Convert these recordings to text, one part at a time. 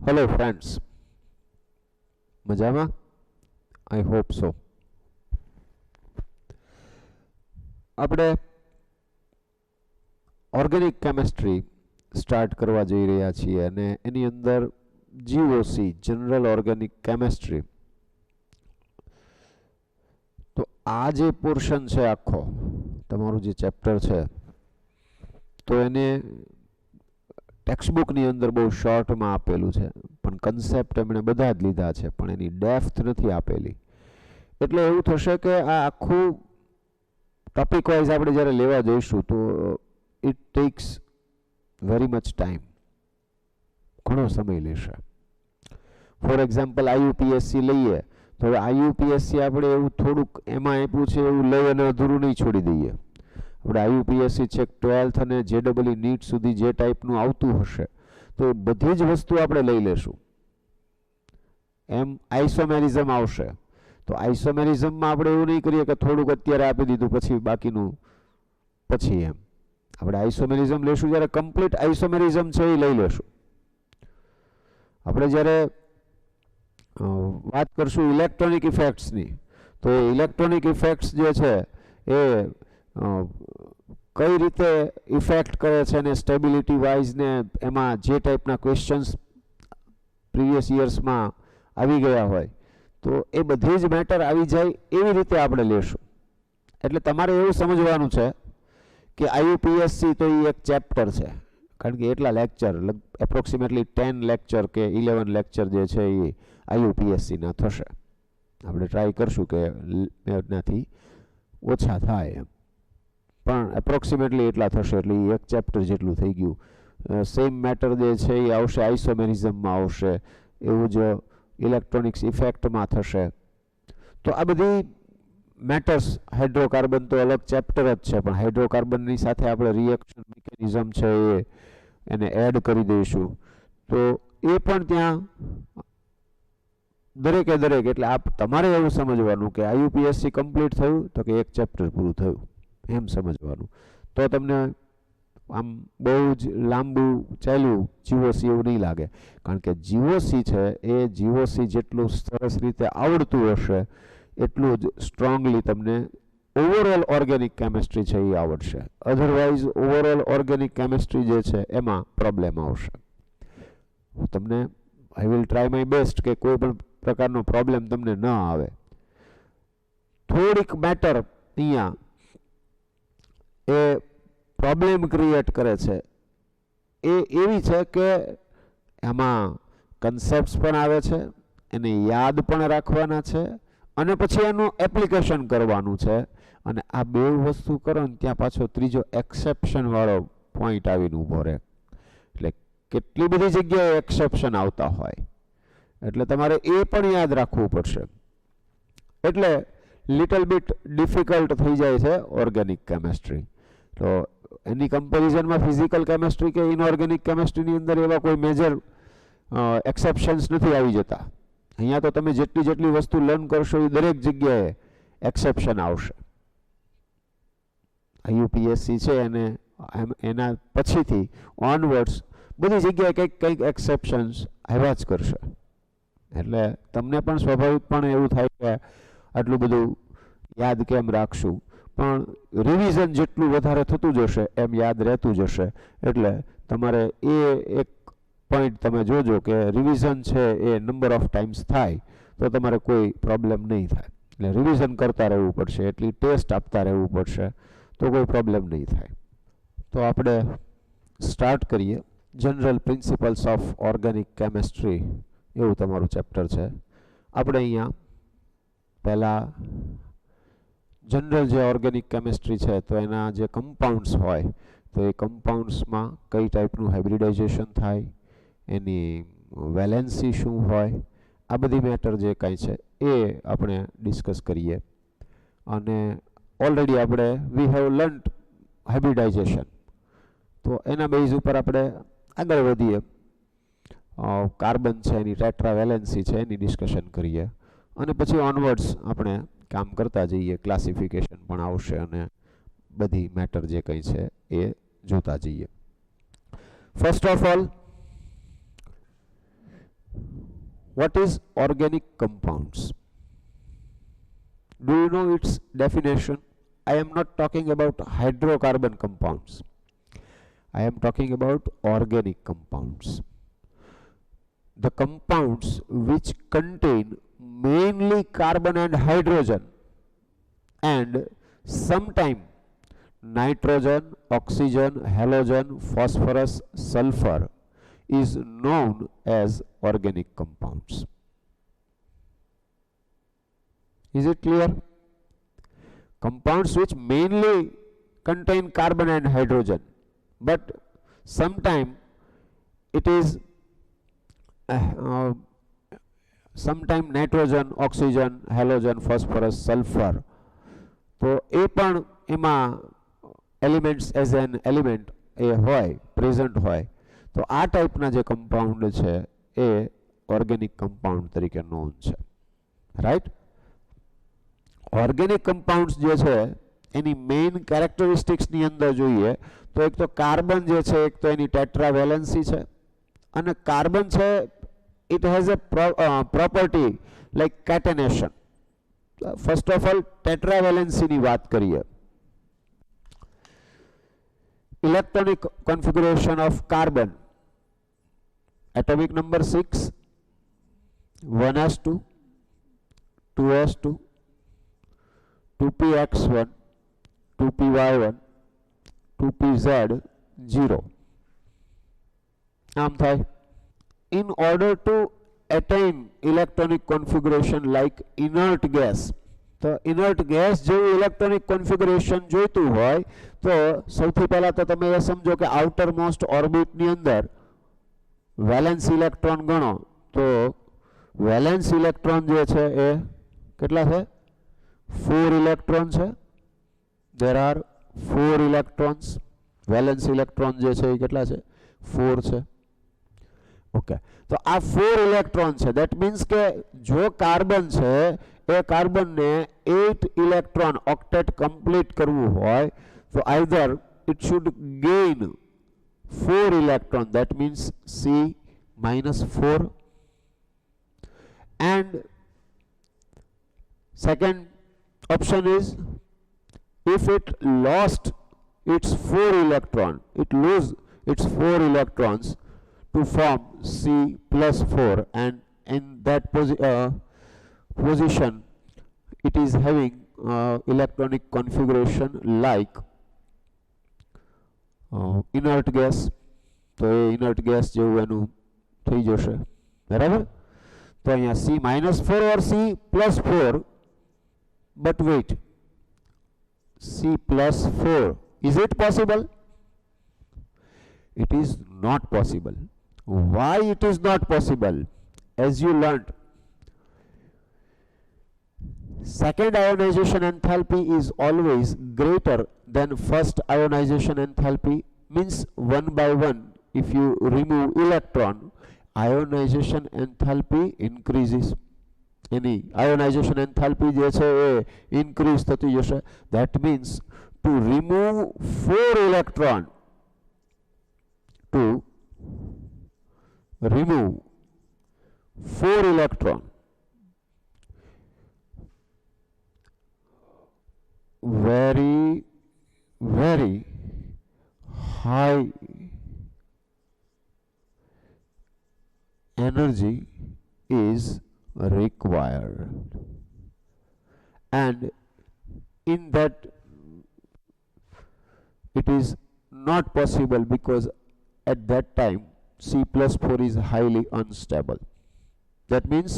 Hello friends, મજામાં? I hope so. આપણે organic chemistry start કરવા જઈ રહ્યા છીએ અને એની અંદર જીઓસી જનરલ ઓર્ગેનિક કેમેસ્ટ્રી. તો આ જે પોર્શન છે આખો તમારું જે ચેપ્ટર છે તો એને ટેક્સ્ટબુકની અંદર બહુ શોર્ટમાં આપેલું છે, પણ કન્સેપ્ટ એમણે બધા જ લીધા છે, પણ એની ડેપ્થ નથી આપેલી. એટલે એવું થશે કે આ આખું ટોપિક વાઇઝ આપણે જ્યારે લેવા જઈશું તો it tax very much time, ઘણો સમય લેશે. ફોર એક્ઝામ્પલ આઈયુપીએસસી લઈએ તો હવે આઈયુપીએસસી આપણે એવું થોડુંક એમાં આપ્યું છે એવું લઈ અને અધૂરું નહીં છોડી દઈએ. આપણે આઈયુપીએસસી છેક 12th અને જેડબલઈ નીટ સુધી જે ટાઈપનું આવતું હશે તો એ બધી જ વસ્તુ આપણે લઈ લેશું. એમ આઇસોમેરિઝમ આવશે તો આઇસોમેરિઝમમાં આપણે એવું નહીં કરીએ કે થોડુંક અત્યારે આપી દીધું પછી બાકીનું પછી. એમ આપણે આઇસોમેરિઝમ લેશું જ્યારે કમ્પ્લીટ આઇસોમેરિઝમ છે એ લઈ લેશું. આપણે જ્યારે વાત કરશું ઇલેક્ટ્રોનિક ઇફેક્ટ્સની તો એ ઇલેક્ટ્રોનિક ઇફેક્ટ્સ જે છે એ કઈ રીતે ઇફેક્ટ કરે છે અને સ્ટેબિલિટી વાઇઝ ને એમાં જે ટાઈપના ક્વેશ્ચન્સ પ્રીવિયસ યર્સમાં આવી ગયા હોય તો એ બધી જ મેટર આવી જાય એવી રીતે આપણે લેશું. એટલે તમારે એવું સમજવાનું છે કે આઈયુપીએસસી તો એ એક ચેપ્ટર છે, કારણ કે એટલા લેક્ચર એપ્રોક્સિમેટલી 10 લેક્ચર કે 11 લેક્ચર જે છે એ આઈયુપીએસસીના થશે. આપણે ટ્રાય કરશું કે એનાથી ઓછા થાય એમ, પણ એપ્રોક્સિમેટલી એટલા થશે. એટલે એ એક ચેપ્ટર જેટલું થઈ ગયું. સેમ મેટર જે છે એ આવશે આઇસોમેરિઝમમાં આવશે, એવું જ ઇલેક્ટ્રોનિક્સ ઇફેક્ટમાં થશે. તો આ બધી મેટર્સ, હાઇડ્રોકાર્બન તો અલગ ચેપ્ટર જ છે, પણ હાઇડ્રોકાર્બનની સાથે આપણે રિએક્શન મિકેનિઝમ છે એને એડ કરી દઈશું તો એ પણ ત્યાં દરેકે દરેક. એટલે આપ તમારે એવું સમજવાનું કે આઈયુપીએસસી કમ્પ્લીટ થયું તો કે એક ચેપ્ટર પૂરું થયું એમ સમજવાનું. તો તમને આમ બહુ જ લાંબુ ચાલ્યું જીઓસી એવું નહીં લાગે, કારણ કે જીઓસી છે એ જીઓસી જેટલું સરસ રીતે આવડતું હશે એટલું જ સ્ટ્રોંગલી તમને ઓવરઓલ ઓર્ગેનિક કેમેસ્ટ્રી છે એ આવડશે. અધરવાઇઝ ઓવરઓલ ઓર્ગેનિક કેમેસ્ટ્રી જે છે એમાં પ્રોબ્લેમ આવશે. તમને I will try my best કે કોઈ પણ પ્રકારનો પ્રોબ્લેમ તમને ન આવે. થોડીક મેટર અહીંયા એ પ્રોબ્લેમ ક્રિએટ કરે છે એ એવી છે કે એમાં કન્સેપ્ટ્સ પણ આવે છે, એને યાદ પણ રાખવાના છે અને પછી એનું એપ્લિકેશન કરવાનું છે. અને આ બે વસ્તુ કરો ને ત્યાં પાછો ત્રીજો એક્સેપ્શન વાળો પોઈન્ટ આવીને ઊભો રહે. એટલે કેટલી બધી જગ્યાએ એક્સેપ્શન આવતા હોય એટલે તમારે એ પણ યાદ રાખવું પડશે. એટલે લિટલ બીટ ડિફિકલ્ટ થઈ જાય છે ઓર્ગેનિક કેમેસ્ટ્રી. તો એની કમ્પેરિઝનમાં ફિઝિકલ કેમેસ્ટ્રી કે ઇનઓર્ગેનિક કેમેસ્ટ્રીની અંદર એવા કોઈ મેજર એક્સેપ્શન્સ નથી આવી જતા. અહીંયા તો તમે જેટલી વસ્તુ લર્ન કરશો એ દરેક જગ્યાએ એક્સેપ્શન આવશે. આઈયુપીએસસી છે અને એના પછીથી ઓનવર્ડ્સ બધી જગ્યાએ કંઈક એક્સેપ્શન્સ આવ્યા જ કરશે. એટલે તમને પણ સ્વાભાવિકપણે એવું થાય કે આટલું બધું યાદ કેમ રાખશું, પણ રિવિઝન જેટલું વધારે થતું જશે એમ યાદ રહેતું જશે. એટલે તમારે એ એક પોઈન્ટ તમે જોજો કે રિવિઝન છે એ નંબર ઓફ ટાઈમ્સ થાય તો તમારે કોઈ પ્રોબ્લેમ નહીં થાય. એટલે રિવિઝન કરતા રહેવું પડશે, એટલી ટેસ્ટ આપતા રહેવું પડશે તો કોઈ પ્રોબ્લેમ નહીં થાય. તો આપણે સ્ટાર્ટ કરીએ. General principles of organic chemistry એવું તમારું ચેપ્ટર છે. આપણે અહીંયા પહેલાં જનરલ જે ઓર્ગેનિક કેમેસ્ટ્રી છે તો એના જે કમ્પાઉન્ડ્સ હોય તો એ કમ્પાઉન્ડ્સમાં કઈ ટાઈપનું હાઇબ્રિડાઇઝેશન થાય, એની વેલેન્સી શું હોય, આ બધી મેટર જે કાંઈ છે એ આપણે ડિસ્કસ કરીએ. અને ઓલરેડી આપણે વી હેવ લર્ન્ટ હાઇબ્રિડાઇઝેશન, તો એના બેઝ ઉપર આપણે આગળ વધીએ. કાર્બન છે એની ટેટ્રા વેલેન્સી છે એની ડિસ્કશન કરીએ અને પછી ઓનવર્ડ્સ આપણે કામ કરતા જઈએ. ક્લાસિફિકેશન પણ આવશે અને બધી મેટર જે કંઈ છે એ જોતા જઈએ. First of all What is organic compounds? Do you know its definition? I am not talking about hydrocarbon compounds. I am talking about organic compounds. The compounds which contain mainly carbon and hydrogen and sometimes nitrogen, oxygen, halogen, phosphorus, sulfur is known as organic compounds. Is it clear? Compounds which mainly contain carbon and hydrogen, but sometimes it is sometimes nitrogen, oxygen, halogen, phosphorus, sulfur. તો એ પણ એમાં elements as an element એ હોય present હોય તો આ ટાઈપના જે compound છે એ ઓર્ગેનિક કમ્પાઉન્ડ તરીકે નોન છે. રાઈટ. ઓર્ગેનિક કમ્પાઉન્ડ્સ જે છે એની મેઇન કેરેક્ટરિસ્ટિક્સની અંદર જોઈએ તો એક તો કાર્બન જે છે એક તો એની ટેટ્રાવેલેન્સી છે અને કાર્બન છે it has a property like catenation. First of all, tetravalency ની વાત કરીએ. Electronic configuration of carbon. Atomic number 6, 1s2, 2s2, 2px1, 2py1, 2pz, 0. આમ થાય. In order to attain electronic configuration like inert gas, तो inert gas જેવું electronic configuration જોઈતું હોય તો સૌથી પહેલા તો તમે એ સમજો કે આઉટર મોસ્ટ ઓર્બિટ ની અંદર વેલેન્સ ઇલેક્ટ્રોન ગણો તો વેલેન્સ ઇલેક્ટ્રોન જે છે એ કેટલા છે? 4 ઇલેક્ટ્રોન છે. there are 4 electrons. Valence electron જે છે એ કેટલા છે? 4 છે. ઓકે. તો આ 4 ઇલેક્ટ્રોન છે. ધેટ મીન્સ કે જો કાર્બન છે એ કાર્બનને 8 ઇલેક્ટ્રોન ઓક્ટેટ કમ્પ્લીટ કરવું હોય તો either it should gain 4 electron, that means C-4, and second option is if it lost its 4 electron, it lose its 4 electrons to form C+4, and in that position it is having electronic configuration like inert gas. તો એ inert gas જેવું એનું થઈ જશે. બરાબર. તો અહીંયા C-4 or C+4, but wait, C+4, is it possible? It is not possible. Why it is not possible? As you learnt, second ionization enthalpy is always greater than first ionization enthalpy. Means 1 by 1, if you remove electron, ionization enthalpy increases. Any ionization enthalpy જે છે એ increase થતી જશે. That means to remove 4 electron, to remove 4 electron, very high energy is required, and in that it is not possible because at that time C+4 is highly unstable. That means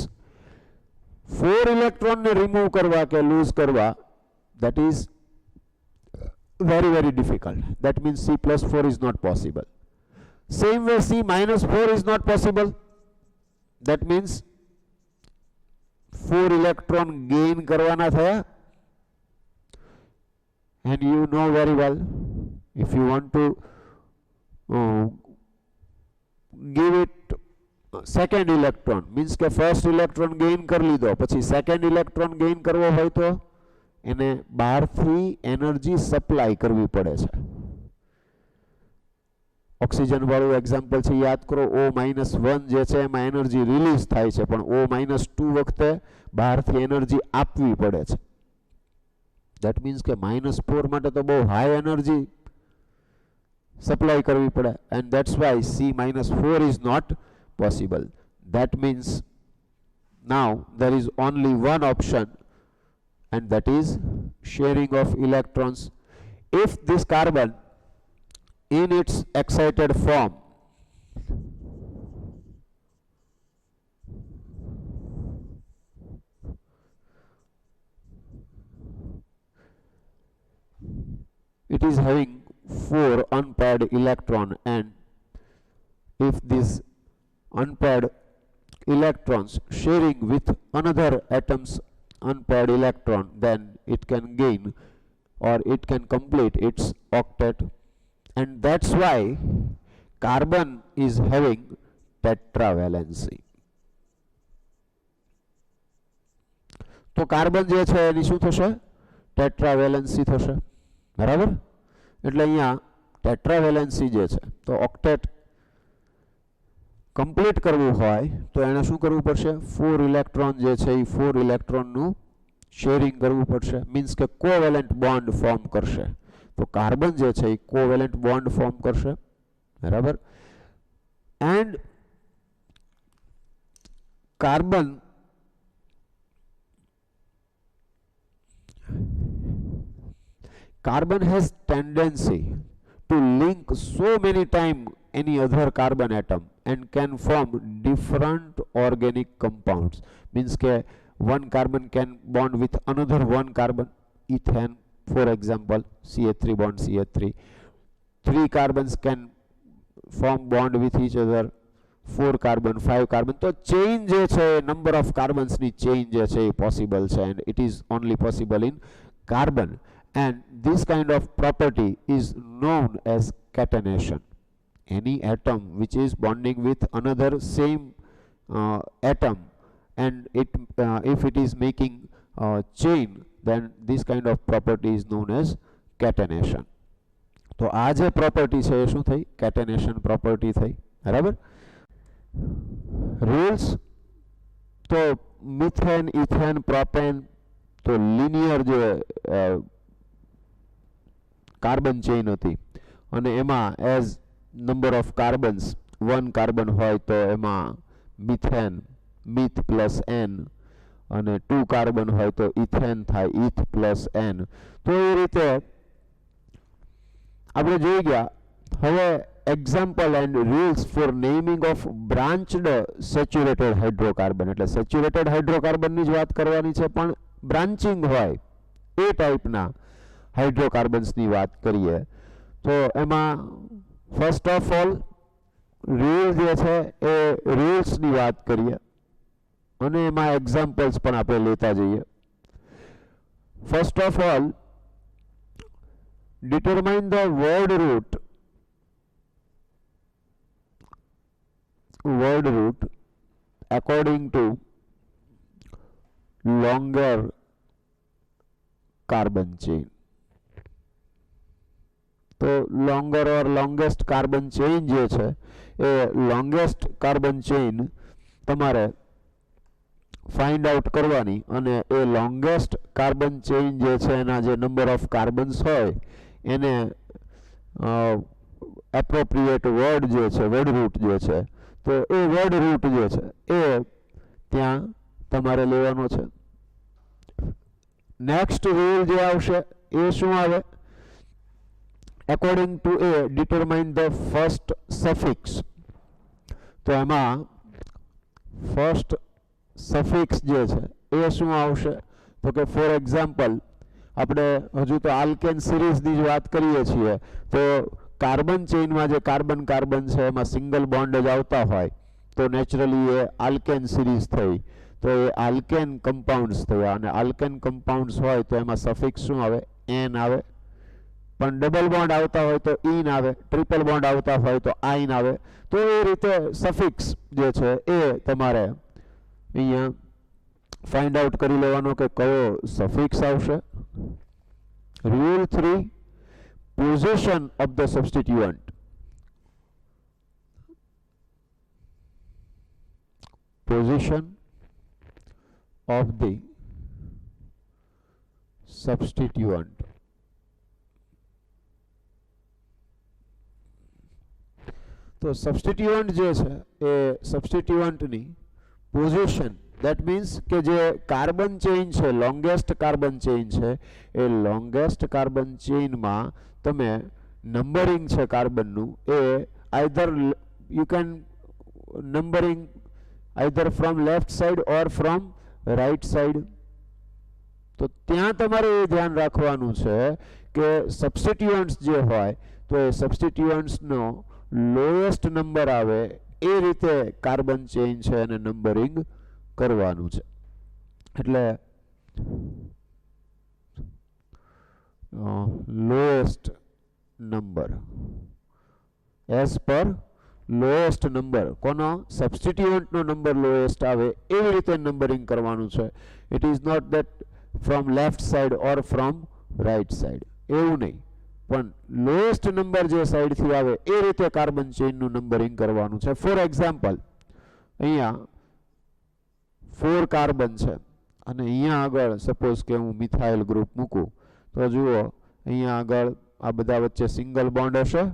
4 electron ne remove karwa ke lose karwa, that is very difficult. That means C+4 is not possible. Same way C-4 is not possible. That means 4 electron gain karwana thaya. And you know very well, if you want to give it second electron, means કે first electron gain કરી લીધો, પછી second electron gain કરવો હોય તો એને બહારથી energy supply કરવી પડે છે. ઓક્સિજન વાળું એક્ઝામ્પલ છે, યાદ કરો. O-1 જે છે એમાં એનર્જી રિલીઝ થાય છે, પણ O-2 વખતે બહારથી એનર્જી આપવી પડે છે. દેટ મીન્સ કે -4 માટે તો બહુ હાઈ એનર્જી સપ્લાય કરવી પડે, and that's why C-4 is not possible. That means now there is only one option, and that is sharing of electrons. If this carbon in its excited form it is having 4 unpaired electron, and if these unpaired electrons sharing with another atom's unpaired electron, then it can gain or it can complete its octet, and that's why carbon is having tetravalency. તો carbon જે છે એની શું થશે? ટેટ્રાવેલેન્સી થશે, બરાબર? એટલે અહીંયા ટેટ્રાવેલેન્સી જે છે, તો ઓક્ટેટ કમ્પ્લીટ કરવું હોય તો એને શું કરવું પડશે? 4 ઇલેક્ટ્રોન જે છે એ 4 ઇલેક્ટ્રોનનું શેરિંગ કરવું પડશે, મીન્સ કે કોવેલેન્ટ બોન્ડ ફોર્મ કરશે. તો કાર્બન જે છે એ કોવેલેન્ટ બોન્ડ ફોર્મ કરશે, બરાબર? And carbon has tendency to link so many times any other carbon atom and can form different organic compounds. Means ke one carbon can bond with another one carbon, ethane for example, CH3 bond CH3. 3 carbons can form bond with each other, 4 carbon, 5 carbon. तो chain जे છે, number of carbons ની chain જે છે possible છે, and it is only possible in carbon. And this kind of property is known as catenation. Any atom which is bonding with another same atom, and if it is making chain, then this kind of property is known as catenation. તો આ જે property છે એ શું થઈ? Catenation property થઈ, બરાબર? Rules તો methane, ethane, propane તો લિનિયર જે કાર્બન ચેઇન હતી, અને એમાં as number of carbons 1 carbon હોય તો એમાં મિથેન, મિથ પ્લસ એન, અને 2 કાર્બન હોય તો ઇથેન થાય, ઇથ પ્લસ એન. તો એ રીતે આપણે જોઈ ગયા. હવે example and rules for naming of branched saturated hydrocarbon. એટલે સેચ્યુરેટેડ હાઇડ્રોકાર્બનની જ વાત કરવાની છે, પણ બ્રાન્ચિંગ હોય એ ટાઈપના હાઇડ્રોકાર્બન્સની વાત કરીએ તો એમાં ફર્સ્ટ ઓફ ઓલ રૂલ જે છે એ રૂલ્સની વાત કરીએ, અને એમાં એક્ઝામ્પલ્સ પણ આપણે લેતા જઈએ. First of all, determine the word root according to longer carbon chain. तो longer or longest carbon chain જે છે એ longest carbon chain તમારે ફાઇન્ડ આઉટ કરવાની, અને એ લોંગેસ્ટ કાર્બન ચેઇન જે છે એના જે નંબર ઓફ કાર્બન્સ હોય એને એપ્રોપ્રિએટ વર્ડ જે છે, વર્ડ રૂટ જે છે, તો એ વર્ડ રૂટ જે છે એ ત્યાં તમારે લેવાનો છે. નેક્સ્ટ રૂલ જે આવશે એ શું આવે? According to A determine the first suffix. તો એમાં ફર્સ્ટ સફિક્સ જે છે એ શું આવશે? તો કે ફોર એક્ઝામ્પલ આપણે હજુ તો આલ્કેન સિરીઝની જ વાત કરીએ છીએ, તો કાર્બન ચેઇનમાં જે કાર્બન કાર્બન છે એમાં સિંગલ બોન્ડ જ આવતા હોય તો નેચરલી એ આલ્કેન સિરીઝ થઈ, તો એ આલ્કેન કમ્પાઉન્ડ્સ થયા, અને આલ્કેન કમ્પાઉન્ડ્સ હોય તો એમાં સફિક્સ શું આવે? એન આવે. પણ ડબલ બોન્ડ આવતા હોય તો ઈન આવે, ટ્રિપલ બોન્ડ આવતા હોય તો આઈન આવે. તો એ રીતે સફિક્સ જે છે એ તમારે અહીંયા ફાઇન્ડ આઉટ કરી લેવાનો કે કયો સફિક્સ આવશે. Rule 3, position of the substituent. position of the substituent. તો સબસ્ટિટ્યુઅન્ટ જે છે એ સબસ્ટિટ્યુઅન્ટની પોઝિશન, દેટ મીન્સ કે જે કાર્બન ચેઇન છે, લોંગેસ્ટ કાર્બન ચેઇન છે, એ લોંગેસ્ટ કાર્બન ચેઇનમાં તમે નંબરિંગ છે કાર્બનનું એ either you can numbering either from left side or from right side. તો ત્યાં તમારે એ ધ્યાન રાખવાનું છે કે સબસ્ટિટ્યુઅન્ટ્સ જે હોય તો એ સબસ્ટિટ્યુઅન્ટ્સનો લોએસ્ટ નંબર આવે એ રીતે કાર્બન ચેઇન છે એને નંબરિંગ કરવાનું છે. એટલે lowest number as per lowest number કોનો સબસ્ટિટ્યુઅન્ટનો નંબર લોએસ્ટ આવે એવી રીતે નંબરિંગ કરવાનું છે. It is not that from left side or from right side, એવું નહીં, પણ લોએસ્ટ નંબર જે સાઈડથી આવે એ રીતે કાર્બન ચેઇનનું નંબરિંગ કરવાનું છે. ફોર એક્ઝામ્પલ, અહીંયા 4 કાર્બન છે અને અહીંયા આગળ સપોઝ કે હું મિથાઇલ ગ્રુપ મૂકું તો જુઓ અહીંયા આગળ આ બધા વચ્ચે સિંગલ બોન્ડ હશે.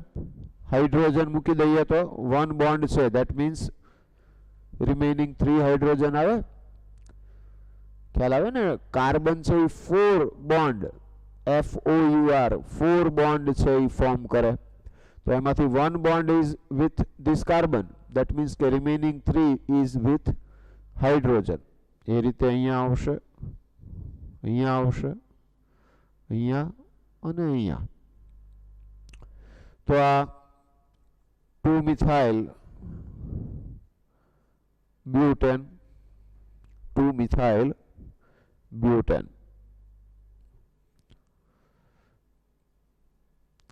હાઇડ્રોજન મૂકી દઈએ તો 1 બોન્ડ છે, દેટ મીન્સ રિમેનિંગ 3 હાઇડ્રોજન આવે. ખ્યાલ આવે ને? કાર્બન છે એ 4 બોન્ડ FOUR 4 બોન્ડ છે એ ફોર્મ કરે, તો એમાંથી 1 bond is with this carbon, that means કે રિમેનિંગ 3 ઇઝ વિથ હાઇડ્રોજન. એ રીતે અહીંયા આવશે, અહીંયા આવશે, અહીંયા અને અહીંયા. તો આ 2 મિથાઇલ બ્યુટેન, 2 મિથાઇલ બ્યુટેન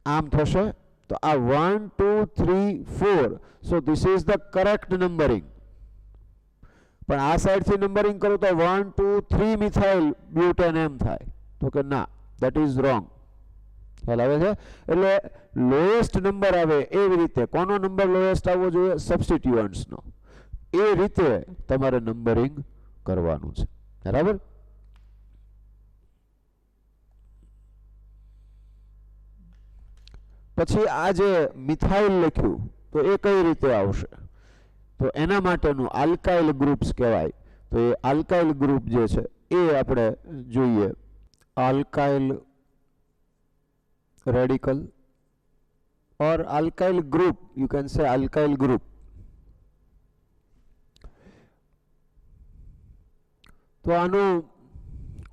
આમ થશે. તો આ 1 2 3 4, so this is the correct numbering. પણ આ સાઈડથી નંબરિંગ કરું તો 1 2 3 મિથાઇલ બ્યુટેન એમ થાય, તો કે ના, દેટ ઇઝ રોંગ. ખ્યાલ આવે છે? એટલે લોએસ્ટ નંબર આવે એવી રીતે કોનો નંબર લોએસ્ટ આવવો જોઈએ? સબસ્ટિટ્યુઅન્ટ્સનો. એ રીતે તમારે નંબરિંગ કરવાનું છે, બરાબર? પછી આ જે મિથાઇલ લખ્યું તો એ કઈ રીતે આવશે? તો એના માટેનું આલ્કાઇલ ગ્રુપ્સ કહેવાય. તો એ આલ્કાઇલ ગ્રુપ જે છે એ આપણે જોઈએ. Alkyl radical or alkyl group, you can say alkyl group. તો આનું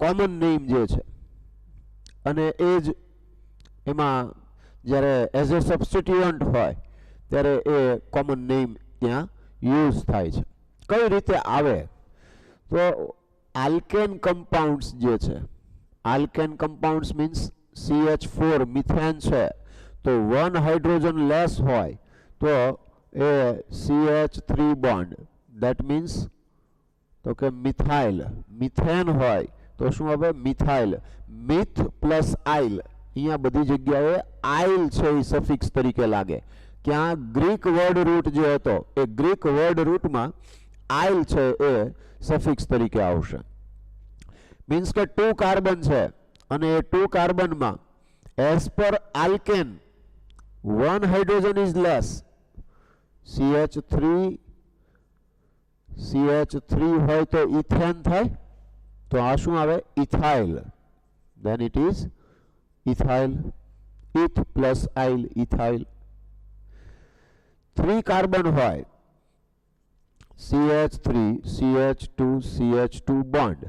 કોમન નેમ જે છે અને એ જ એમાં જ્યારે એઝ એ સબસ્ટિટ્યુઅન્ટ હોય ત્યારે એ કોમન નેમ ત્યાં યુઝ થાય છે. કઈ રીતે આવે? તો આલ્કેન કમ્પાઉન્ડ્સ જે છે, alkane compounds means CH4 methane છે, તો 1 હાઇડ્રોજન લેસ હોય તો એ CH3 બોન્ડ, દેટ મીન્સ તો કે મિથાઇલ. મિથેન હોય તો શું હવે? મિથાઇલ. મિથ પ્લસ આઇલ, અહીંયા બધી જગ્યાએ આઇલ છે એ સફિક્સ તરીકે લાગે. ક્યાં? ગ્રીક વર્ડ રૂટ જે હતો એ ગ્રીક વર્ડ રૂટમાં આઇલ છે એ સફિક્સ તરીકે આવશે. મીન્સ કે 2 કાર્બન છે અને એ 2 કાર્બનમાં as per alkane 1 hydrogen is less, CH3 હોય તો ઇથેન થાય, તો આ શું આવે? Ethyl. then it is ethyl. eth plus ail, ethyl. 3 carbon હોય, CH3 CH2 CH2 bond,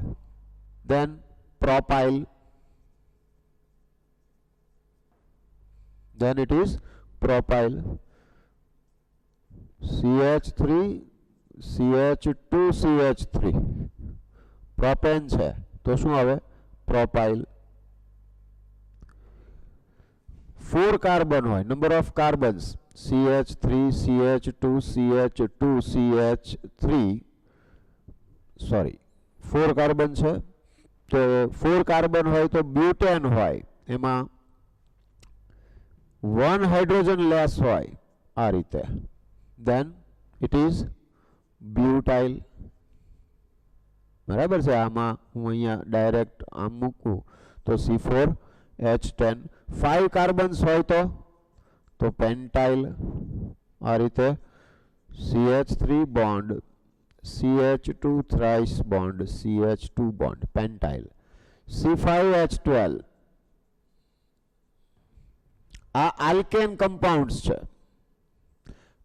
then propyl, then it is propyl. CH3 CH2 CH3 propane છે તો શું આવે? પ્રોપાઇલ. 4 કાર્બન હોય, number of carbons CH3 CH2 CH2 CH3 sorry 4 carbon છે તો 4 carbon હોય તો બ્યુટેન હોય, એમાં 1 હાઇડ્રોજન લેસ હોય આ રીતે, then it is butyl. બરાબર છે. આમાં હું અહીંયા ડાયરેક્ટ આમ મૂકું તો C4H10 5 કાર્બન્સ હોય તો પેન્ટાઇલ આ રીતે CH3 bond CH2 thrice bond CH2 bond pentyl C5H12 આ આલ્કેન કમ્પાઉન્ડ્સ છે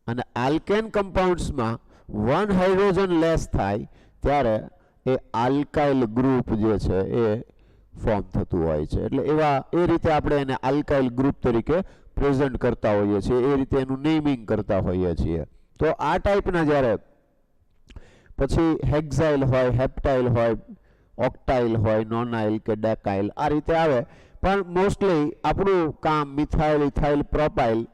અને આલ્કેન કમ્પાઉન્ડ્સમાં 1 હાઇડ્રોજન લેસ થાય ત્યારે એ આલ્કાઇલ ગ્રુપ જે છે એ ફોર્મ થતું હોય છે. એટલે એ રીતે આપણે એને આલ્કાઇલ ગ્રુપ તરીકે પ્રેઝન્ટ કરતા હોઈએ છીએ, એ રીતે એનું નેમિંગ કરતા હોઈએ છીએ. તો આ ટાઈપના જ્યારે પછી હેક્સાઇલ હોય, હેપ્ટાઇલ હોય, ઓક્ટાઇલ હોય, નોનાઇલ કે ડેકાઇલ આ રીતે આવે. પણ મોસ્ટલી આપણું કામ મિથાઇલ, ઇથાઇલ, પ્રોપાઇલ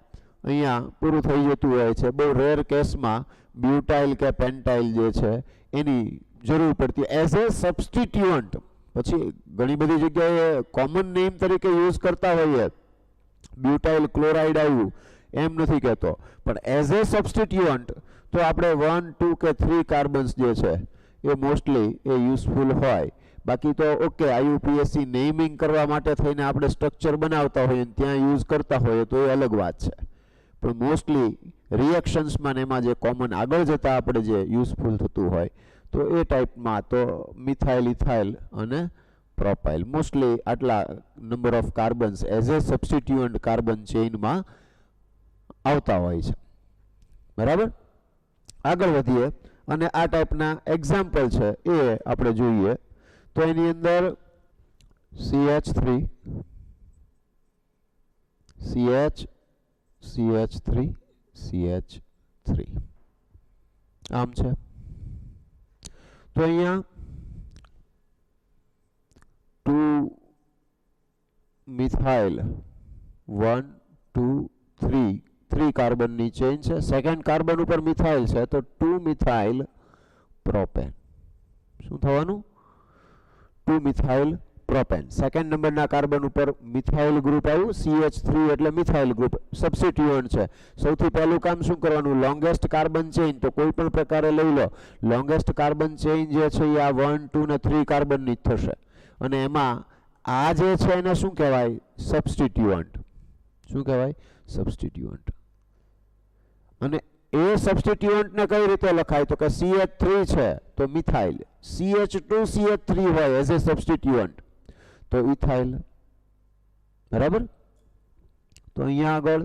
અહીંયા પૂરું થઈ જતું હોય છે. બહુ રેર કેસમાં બ્યુટાઇલ કે પેન્ટાઇલ જે છે એની જરૂર પડતી એઝ એ સબસ્ટિટ્યુઅન્ટ. પછી ઘણી બધી જગ્યાએ કોમન નેમ તરીકે યુઝ કરતા હોઈએ, બ્યુટાઇલ ક્લોરાઇડ આવ્યું એમ નથી કહેતો, પણ એઝ એ સબસ્ટિટ્યુઅન્ટ તો આપણે 1, 2 કે 3 કાર્બન્સ જે છે એ મોસ્ટલી એ યુઝફુલ હોય. બાકી તો ઓકે IUPAC નેમિંગ કરવા માટે થઈને આપણે સ્ટ્રક્ચર બનાવતા હોઈએ ત્યાં યુઝ કરતા હોઈએ તો એ અલગ વાત છે. પણ મોસ્ટલી રિએક્શન્સમાં એમાં જે કોમન આગળ જતાં આપણે જે યુઝફુલ થતું હોય તો એ ટાઈપમાં તો મિથાઇલ, ઇથાઇલ અને પ્રોપાઇલ મોસ્ટલી આટલા number of carbons as a substituent carbon ચેઇનમાં આવતા હોય છે. બરાબર, આગળ વધીએ અને આ ટાઈપના એક્ઝામ્પલ છે એ આપણે જોઈએ. તો એની અંદર CH3 CH CH3 CH3 આમ છે. તો અહીંયા 2 મિથાઇલ 1 2 3 કાર્બનની ચેઇન છે. સેકન્ડ કાર્બન ઉપર મિથાઇલ છે તો 2 મિથાઇલ પ્રોપેન. શું થવાનું? 2 મિથાઇલ પ્રોપેન. સેકન્ડ નંબરના કાર્બન ઉપર મિથાઇલ ગ્રુપ આવ્યું, CH3 એટલે મિથાઇલ ગ્રુપ સબસ્ટિટ્યુઅન્ટ છે. સૌથી પહેલું કામ શું કરવાનું? લોંગેસ્ટ કાર્બન ચેઇન તો કોઈ પણ પ્રકારે લઈ લો, લોંગેસ્ટ કાર્બન ચેઇન જે છે એ આ 1 2 ને 3 કાર્બનની જ થશે અને એમાં આ જે છે એને શું કહેવાય? સબસ્ટિટ્યુઅન્ટ. શું કહેવાય? સબસ્ટિટ્યુઅન્ટ. અને એ સબસ્ટિટ્યુઅન્ટને કઈ રીતે લખાય? તો કે CH3 છે તો મિથાઇલ, CH2 CH3 હોય એઝ એ સબસ્ટિટ્યુઅન્ટ તો ઇથાઇલ. બરાબર, તો અહીંયા આગળ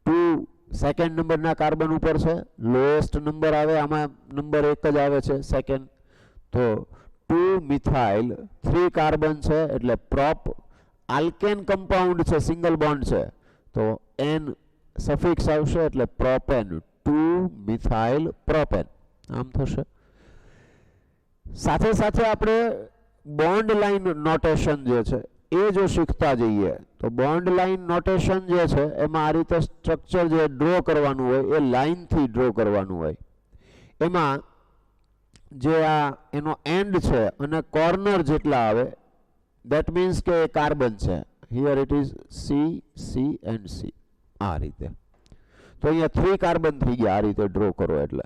2 સેકન્ડ નંબરના કાર્બન ઉપર છે, લોએસ્ટ નંબર આવે આમાં, નંબર 1 જ આવે છે સેકન્ડ, તો 2 મિથાઇલ 3 કાર્બન છે એટલે પ્રોપ. આલ્કેન કમ્પાઉન્ડ છે, સિંગલ બોન્ડ છે તો N સફિક્સ આવશે એટલે પ્રોપેન, 2 મિથાઇલ પ્રોપેન આમ થશે. સાથે સાથે આપણે બોન્ડ લાઇન નોટેશન જે છે એ જો શીખતા જઈએ તો બોન્ડ લાઇન નોટેશન જે છે એમાં આ રીતે સ્ટ્રક્ચર જે ડ્રો કરવાનું હોય એ લાઇનથી ડ્રો કરવાનું હોય. એમાં જે આ એનો એન્ડ છે અને કોર્નર જેટલા આવે દેટ મીન્સ કે કાર્બન છે. Here it is C C and C આ રીતે. તો અહીંયા 3 કાર્બન થઈ ગયા આ રીતે ડ્રો કરો એટલે.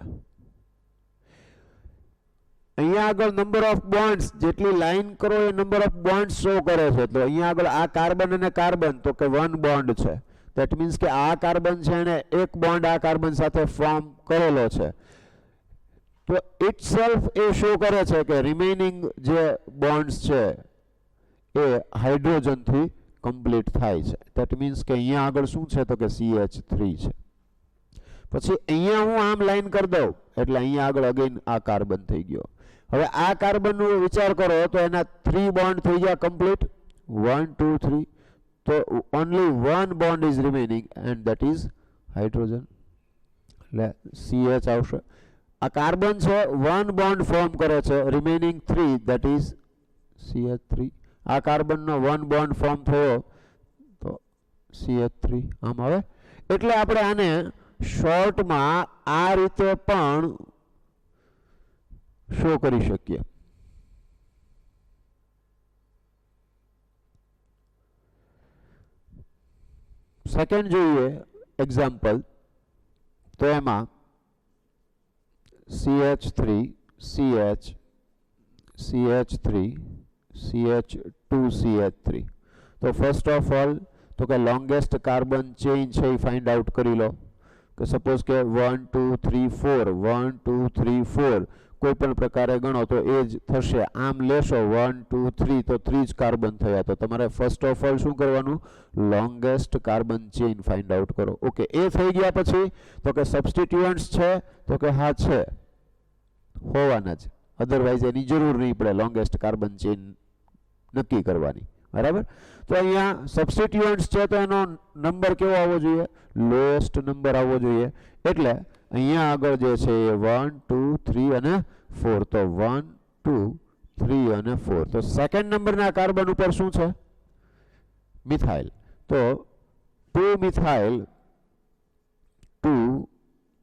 અહીંયા આગળ નંબર ઓફ બોન્ડ્સ જેટલી લાઈન કરો એ નંબર ઓફ બોન્ડ્સ શો કરે છે. તો અહીંયા આગળ આ કાર્બન અને કાર્બન તો કે 1 બોન્ડ છે. દેટ મીન્સ કે આ કાર્બન છે એને એક બોન્ડ આ કાર્બન સાથે ફોર્મ કરેલો છે. તો ઇટસેલ્ફ એ શો કરે છે કે રિમેનિંગ જે બોન્ડ્સ છે એ હાઇડ્રોજનથી કમ્પ્લીટ થાય છે. દેટ મીન્સ કે અહીંયા આગળ શું છે તો કે CH3 છે. પછી અહીંયા હું આમ લાઈન કરી દઉં એટલે અહીંયા આગળ અગેન આ કાર્બન થઈ ગયો. હવે આ કાર્બનનો વિચાર કરો તો એના 3 બોન્ડ થઈ ગયા કમ્પ્લીટ, 1 2 3. તો only 1 bond is remaining and that is hydrogen એટલે CH આવશે. આ કાર્બન છે 1 બોન્ડ ફોર્મ કરે છે, રિમેનિંગ 3 દેટ ઇઝ CH3. આ કાર્બનનો 1 બોન્ડ ફોર્મ થયો તો CH3 આમ આવે. એટલે આપણે આને શોર્ટમાં આ રીતે પણ શો કરી શકીએ. સેકન્ડ જોઈએ એક્ઝામ્પલ તો એમાં CH3 CH CH3 CH2 CH3 તો ફર્સ્ટ ઓફ ઓલ તો કે લોંગેસ્ટ કાર્બન ચેઇન છે એ ફાઇન્ડ આઉટ કરી લો કે સપોઝ કે 1 2 3 4 1 2 3 4 કોઈ પણ પ્રકારે ગણો તો એ જ થશે આમ લેશો 1 2 3 તો 3 જ કાર્બન થયા તો તમારે ફર્સ્ટ ઓફ ઓલ શું કરવાનું longest carbon chain find out કરો ઓકે એ થઈ ગયા પછી તો કે સબસ્ટિટ્યુઅન્ટ્સ છે તો કે હા છે હોવાના જ અધરવાઇઝ એની જરૂર નહીં પડે લોંગેસ્ટ કાર્બન ચેઇન નક્કી કરવાની બરાબર તો અહીંયા સબસ્ટિટ્યુઅન્ટ્સ છે તો એનો નંબર કેવો આવવો જોઈએ લોએસ્ટ નંબર આવવો જોઈએ એટલે અહીંયા આગળ જે છે એ 1 2 3 અને 4 તો 1 2 3 અને 4 તો સેકન્ડ નંબરના કાર્બન ઉપર શું છે મિથાઇલ તો 2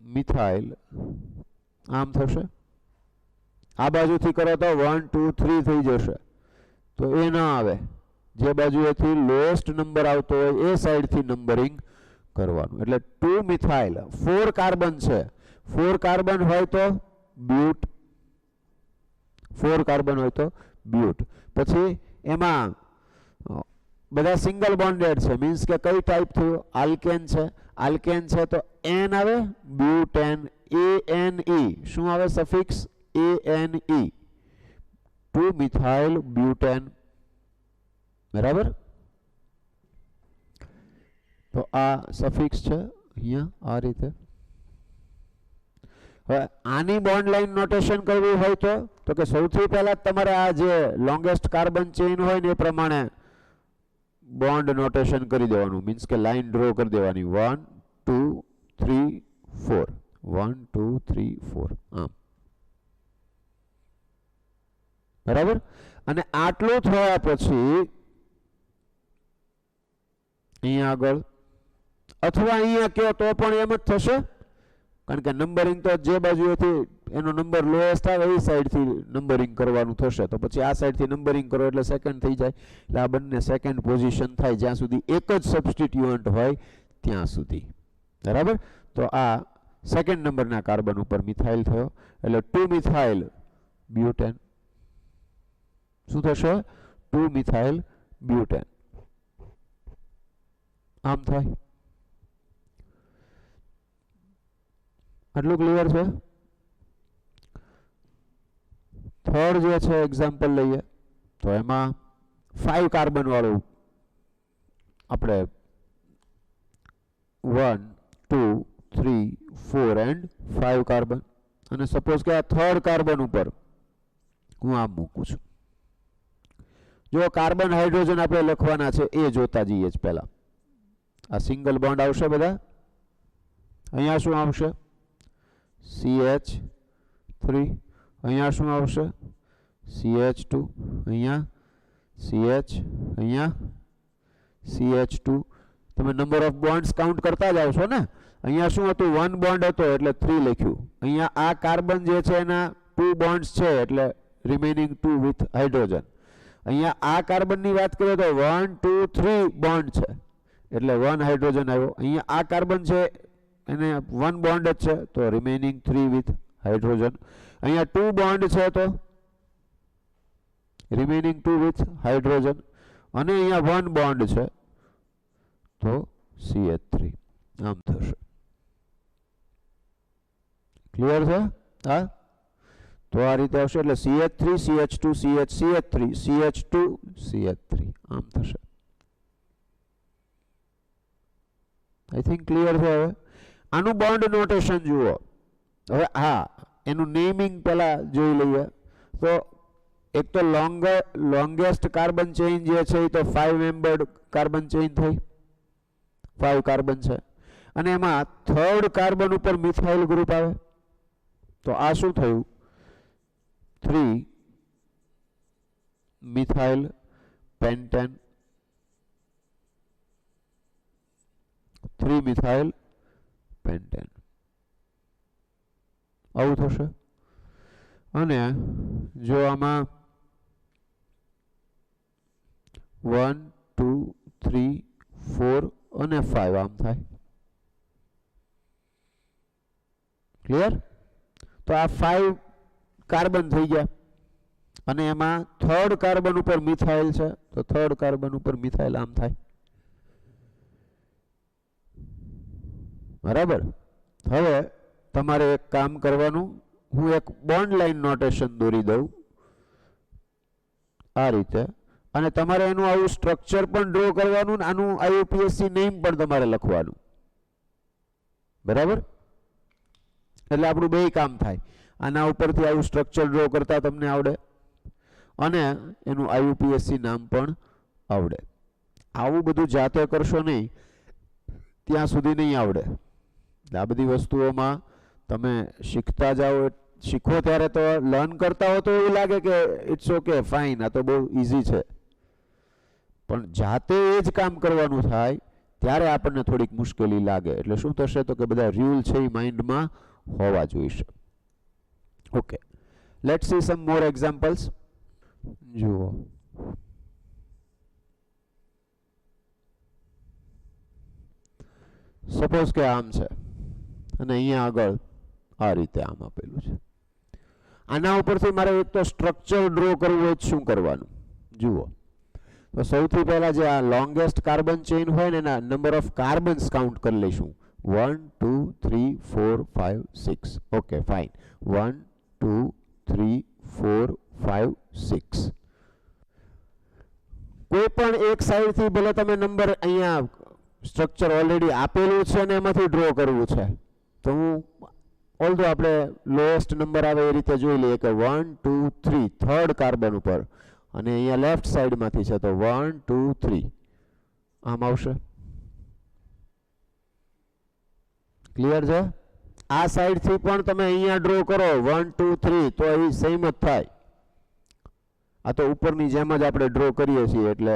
મિથાઇલ આમ થશે આ બાજુથી કરો તો 1 2 3 થઈ જશે તો એ ના આવે જે બાજુએથી લોએસ્ટ નંબર આવતો હોય એ સાઈડથી નંબરિંગ કરવાનું એટલે 2 મિથાઇલ 4 કાર્બન છે 4 કાર્બન હોય તો બ્યુટ 4 કાર્બન હોય તો બ્યુટ પછી એમાં બધા સિંગલ બોન્ડેડ છે મીન્સ કે કઈ ટાઈપ થયું આલ્કેન છે તો એન આવે બ્યુટેન ANE શું આવે સફિક્સ ANE 2 મિથાઇલ બ્યુટેન બરાબર તો આ સફિક્સ છે અહીંયા આ રીતે હવે આની બોન્ડ લાઈન નોટેશન કરવી હોય તો કે સૌથી પહેલા તમારે આ જે લોંગેસ્ટ કાર્બન ચેઇન હોય ને એ પ્રમાણે બોન્ડ નોટેશન કરી દેવાનું મીન્સ કે લાઈન ડ્રો કરી દેવાની 1 2 3 4 1 2 3 4 આમ બરાબર અને આટલું થયા પછી અહીંયા આગળ અથવા અહીંયા કયો તો પણ એમ જ થશે કારણ કે નંબરિંગ તો જે બાજુએથી એનો નંબર લોએસ્ટ આવે એ સાઈડથી નંબરિંગ કરવાનું થશે તો પછી આ સાઈડથી નંબરિંગ કરો એટલે સેકન્ડ થઈ જાય એટલે આ બંને સેકન્ડ પોઝિશન થાય જ્યાં સુધી એક જ સબસ્ટિટ્યુઅન્ટ હોય ત્યાં સુધી બરાબર તો આ સેકન્ડ નંબરના કાર્બન ઉપર મિથાઇલ થયો એટલે 2 મિથાઇલ બ્યુટેન શું થશે 2 મિથાઇલ બ્યુટેન આમ થાય આટલું ક્લિયર છે થર્ડ જે છે એક્ઝામ્પલ લઈએ તો એમાં 5 કાર્બન વાળું આપણે 1 2 3 4 એન્ડ 5 કાર્બન અને સપોઝ કે આ થર્ડ કાર્બન ઉપર હું આમ મૂકું છું જો કાર્બન હાઇડ્રોજન આપણે લખવાના છે એ જોતા જઈએ જ પહેલા આ સિંગલ બોન્ડ આવશે બધા અહીંયા શું આવશે CH3 અહીંયા શું આવશે CH2 અહીંયા CH અહીંયા CH2 તમે નંબર ઓફ બોન્ડ્સ કાઉન્ટ કરતા જ આવશો ને અહીંયા શું હતું 1 બોન્ડ હતો એટલે 3 લખ્યું અહીંયા આ કાર્બન જે છે એના 2 બોન્ડ્સ છે એટલે રિમેનિંગ 2 વિથ હાઇડ્રોજન અહીંયા આ કાર્બનની વાત કરીએ તો 1 2 3 બોન્ડ છે એટલે 1 હાઇડ્રોજન આવ્યો અહીંયા આ કાર્બન છે એને 1 બોન્ડ જ છે તો રિમેનિંગ 3 વિથ હાઇડ્રોજન અહીંયા 2 બોન્ડ છે તો રિમેનિંગ 2 વિથ હાઇડ્રોજન અને અહીંયા 1 બોન્ડ છે તો CH3 આમ થશે ક્લિયર છે હા તો આ રીતે આવશે એટલે CH3 CH2 CH3 CH2 CH3 આમ થશે આઈ થિંક ક્લિયર છે હવે આનું બોન્ડ નોટેશન જુઓ હવે હા એનું નેમિંગ પહેલા જોઈ લઈએ તો એક તો લોંગેસ્ટ કાર્બન ચેઇન જે છે એ તો 5 મેમ્બર્ડ કાર્બન ચેઇન થઈ 5 કાર્બન છે અને એમાં થર્ડ કાર્બન ઉપર મિથાઇલ ગ્રુપ આવે તો આ શું થયું 3 મિથાઇલ પેન્ટેન 3 મિથાઇલ પેન્ટેન આવું થશે અને જો આમાં 1 2 3 4 અને 5 આમ થાય ક્લિયર તો આ 5 કાર્બન થઈ ગયા અને એમાં થર્ડ કાર્બન ઉપર મિથાઇલ છે તો થર્ડ કાર્બન ઉપર મિથાઇલ આમ થાય. બરાબર. હવે તમારે એક કામ કરવાનું, હું એક બોન્ડ લાઈન નોટેશન દોરી દઉં આ રીતે, અને તમારે એનું આવું સ્ટ્રક્ચર પણ ડ્રો કરવાનું ને આનું IUPAC નેમ પણ તમારે લખવાનું. બરાબર. એટલે આપણું બે કામ થાય. આના ઉપરથી આવું સ્ટ્રક્ચર ડ્રો કરતા તમને આવડે અને એનું IUPAC નામ પણ આવડે. આવું બધું જાતે કરશો નહીં ત્યાં સુધી નહીં આવડે. આ બધી વસ્તુઓમાં તમે શીખતા જાઓ, શીખો ત્યારે તો લર્ન કરતા હો તો એવું લાગે કે ઇટ્સ ઓકે ફાઇન, આ તો બહુ ઇઝી છે, પણ જાતે એ જ કામ કરવાનું થાય ત્યારે આપણને થોડીક મુશ્કેલી લાગે. એટલે શું થશે તો કે બધા રૂલ છે એ માઇન્ડમાં હોવા જોઈશે. Okay, let's see sum more examples. જુઓ, સપોઝ કે આમ છે અને અહીંયા આગળ આ રીતે આમ આપેલું છે. આના ઉપરથી મારે એક તો સ્ટ્રક્ચર ડ્રો કરવું હોય શું કરવાનું? જુઓ, તો સૌથી પહેલા જે આ લોંગેસ્ટ કાર્બન ચેઇન હોય ને એના નંબર ઓફ કાર્બન્સ કાઉન્ટ કરી લઈશું. 1 2 3 4 5 6. Okay fine. 1 2 3 4 5 6. કોઈ પણ એક સાઈડ થી ભલે તમે નંબર અહીંયા સ્ટ્રક્ચર ઓલરેડી આપેલું છે અને એમાંથી ડ્રો કરવું છે તો હું ઓલ્ધો આપણે લોએસ્ટ નંબર આવે એ રીતે જોઈ લઈએ કે 1 2 3 થર્ડ કાર્બન ઉપર, અને અહીંયા લેફ્ટ સાઈડમાંથી છે તો 1 2 3 આમ આવશે. ક્લિયર છે? આ સાઈડથી પણ તમે અહીંયા ડ્રો કરો 1 2 3 તો એ સેમ જ થાય. આ તો ઉપરની જેમ જ આપણે ડ્રો કરીએ છીએ એટલે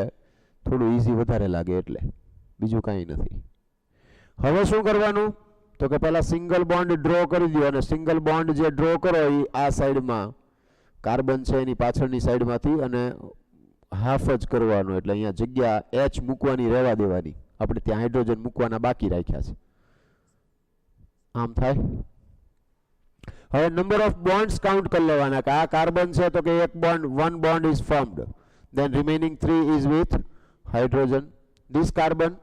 થોડું ઇઝી વધારે લાગે, એટલે બીજું કાંઈ નથી. હવે શું કરવાનું તો કે પહેલા સિંગલ બોન્ડ ડ્રો કરી દો, અને સિંગલ બોન્ડ જે ડ્રો કરો એ આ સાઈડમાં કાર્બન છે એની પાછળની સાઈડમાંથી અને હાફ જ કરવાનો, એટલે અહીંયા જગ્યા H મૂકવાની રહેવા દેવાની. આપણે ત્યાં હાઇડ્રોજન મૂકવાના બાકી રાખ્યા છે. આમ થાય. હવે નંબર ઓફ બોન્ડ્સ કાઉન્ટ કરી લેવાના કે આ કાર્બન છે તો કે એક bond, one bond is formed, then remaining 3 is with hydrogen. This carbon,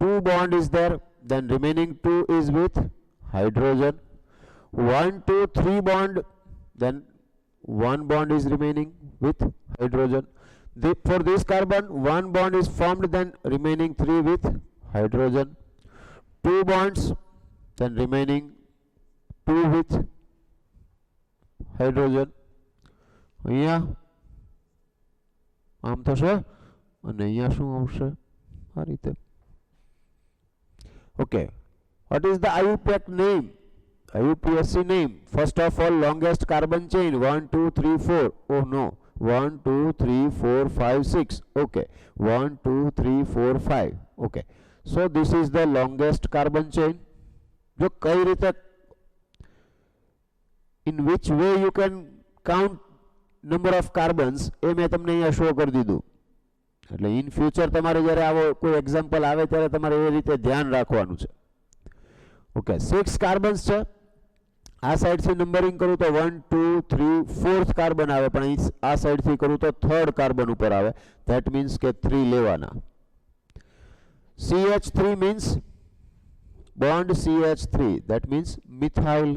2 bond is there, then remaining 2 is with hydrogen. 1 2 3 bond, then 1 bond is remaining with hydrogen. For this carbon, 1 bond is formed, then remaining 3 with hydrogen. 2 bonds, then remaining 2 with hydrogen. અહીંયા આમ થશે અને અહીંયા શું આવશે? આ રીતે. Okay, what is the IUPAC name? IUPAC name. First of all, longest carbon chain 1 2 3 4. Oh no, 1 2 3 4 5 6. Okay, 1 2 3 4 5. Okay, so this is the longest carbon chain. જો કઈ રીતે, in which way you can count number of carbons એ મેં તમને અહીંયા show કરી દીધું. એટલે in future તમારે જ્યારે આવો કોઈ એક્ઝામ્પલ આવે ત્યારે તમારે એ રીતે ધ્યાન રાખવાનું છે. ઓકે, 6 કાર્બન્સ છે. આ સાઈડથી નંબરિંગ કરું તો 1 2 3 4th કાર્બન આવે, પણ આ સાઈડથી કરું તો થર્ડ કાર્બન ઉપર આવે. ધેટ મીન્સ કે 3 લેવાના. CH3 means bond CH3, that means methyl.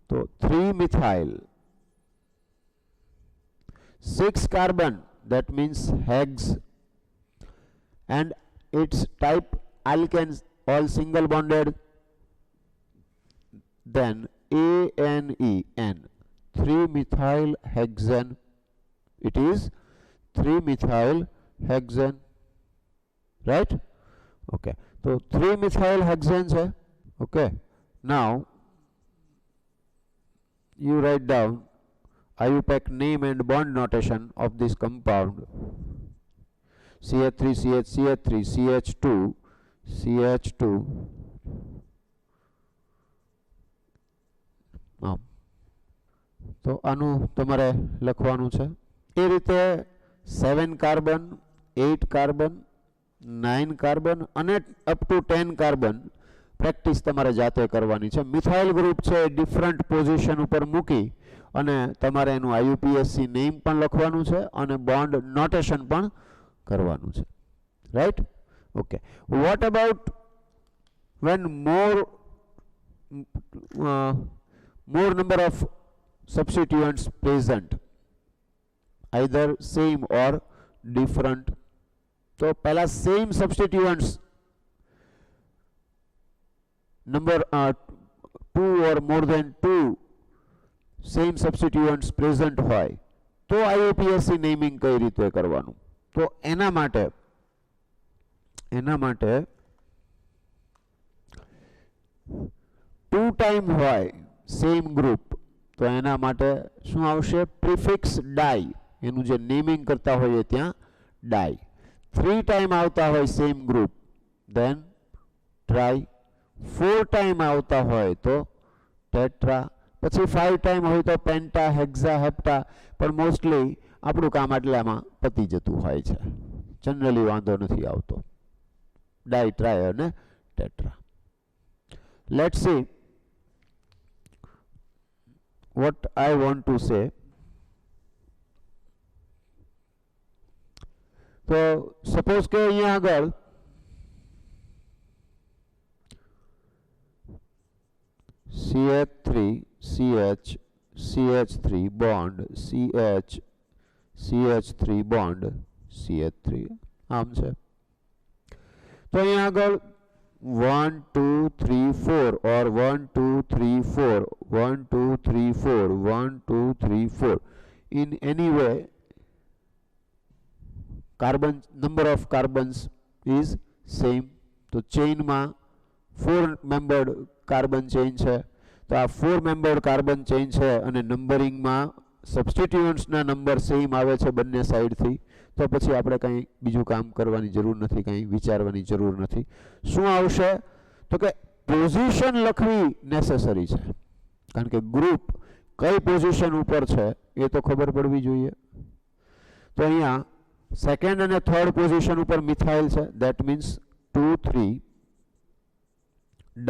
So 3 methyl. 6 carbon, that means hex, and its type alkanes, all single bonded. Then ANE, N, 3 methyl hexane. It is 3 methyl hexane, right? Okay, so 3 methyl hexanes hai. Okay, now you write down IUPAC name and bond notation of this compound. CH3 CH CH3 CH2 CH2. તો આનું તમારે લખવાનું છે એ રીતે 7 carbon, 8 carbon, 9 carbon અને up to 10 carbon practice તમારે જાતે કરવાની છે. મિથાઇલ ગ્રુપ છે એ ડિફરન્ટ પોઝિશન ઉપર મૂકી અને તમારે એનું IUPAC નેમ પણ લખવાનું છે અને બોન્ડ નોટેશન પણ કરવાનું છે. Right? Okay. What about when more number of substituents present, either same or different? तो पहला same substituents number 2 or more than 2 same substituents present होय तो IUPAC नेमिंग कई रीते करवानुं. तो एना माटे 2 टाइम होय सेम ग्रुप तो एना माटे शुं आवशे? Prefix di. एनुं जे नेमिंग करता होय त्यां डाई. 3 टाइम आवता होय same group then tri. 4 time आवता होय तो टेट्रा. પછી 5 ટાઈમ હોય તો પેન્ટા, હેક્ઝા, હેપ્ટા. પણ મોસ્ટલી આપણું કામ આટલામાં પતી જતું હોય છે. જનરલી વાંધો નથી આવતો. ડાઈ, ટ્રાય અને tetra. Let's see what I want to say. तो सपोज के અહીંયા આગળ CH3 CH CH3 bond CH CH3 bond CH3 આમ છે. તો અહીંયા આગળ 1 2 3 4 or 1 2 3 4 1 2 3 4 1 2 3 4 in any way carbon number of carbons is same. तो चेन में 4 मेम्बर्ड कार्बन चेन है तो आ 4 मेम्बर्ड कार्बन चेन है और नंबरिंग में सब्स्टिट्यूएंट्स ना नंबर सेम आवे छे बंने साइड थी. तो पछी आपणे कई बीजू काम करवानी जरूर नहीं, कई विचारवानी जरूर नहीं. शुं आवशे? तो के पोजीशन लखवी नेसेसरी है कारण के ग्रुप कई पोजीशन ऊपर है ये तो खबर पड़वी जोईए. तो अहींया सेकंड और थर्ड पोजीशन ऊपर मिथाइल है that means 2 3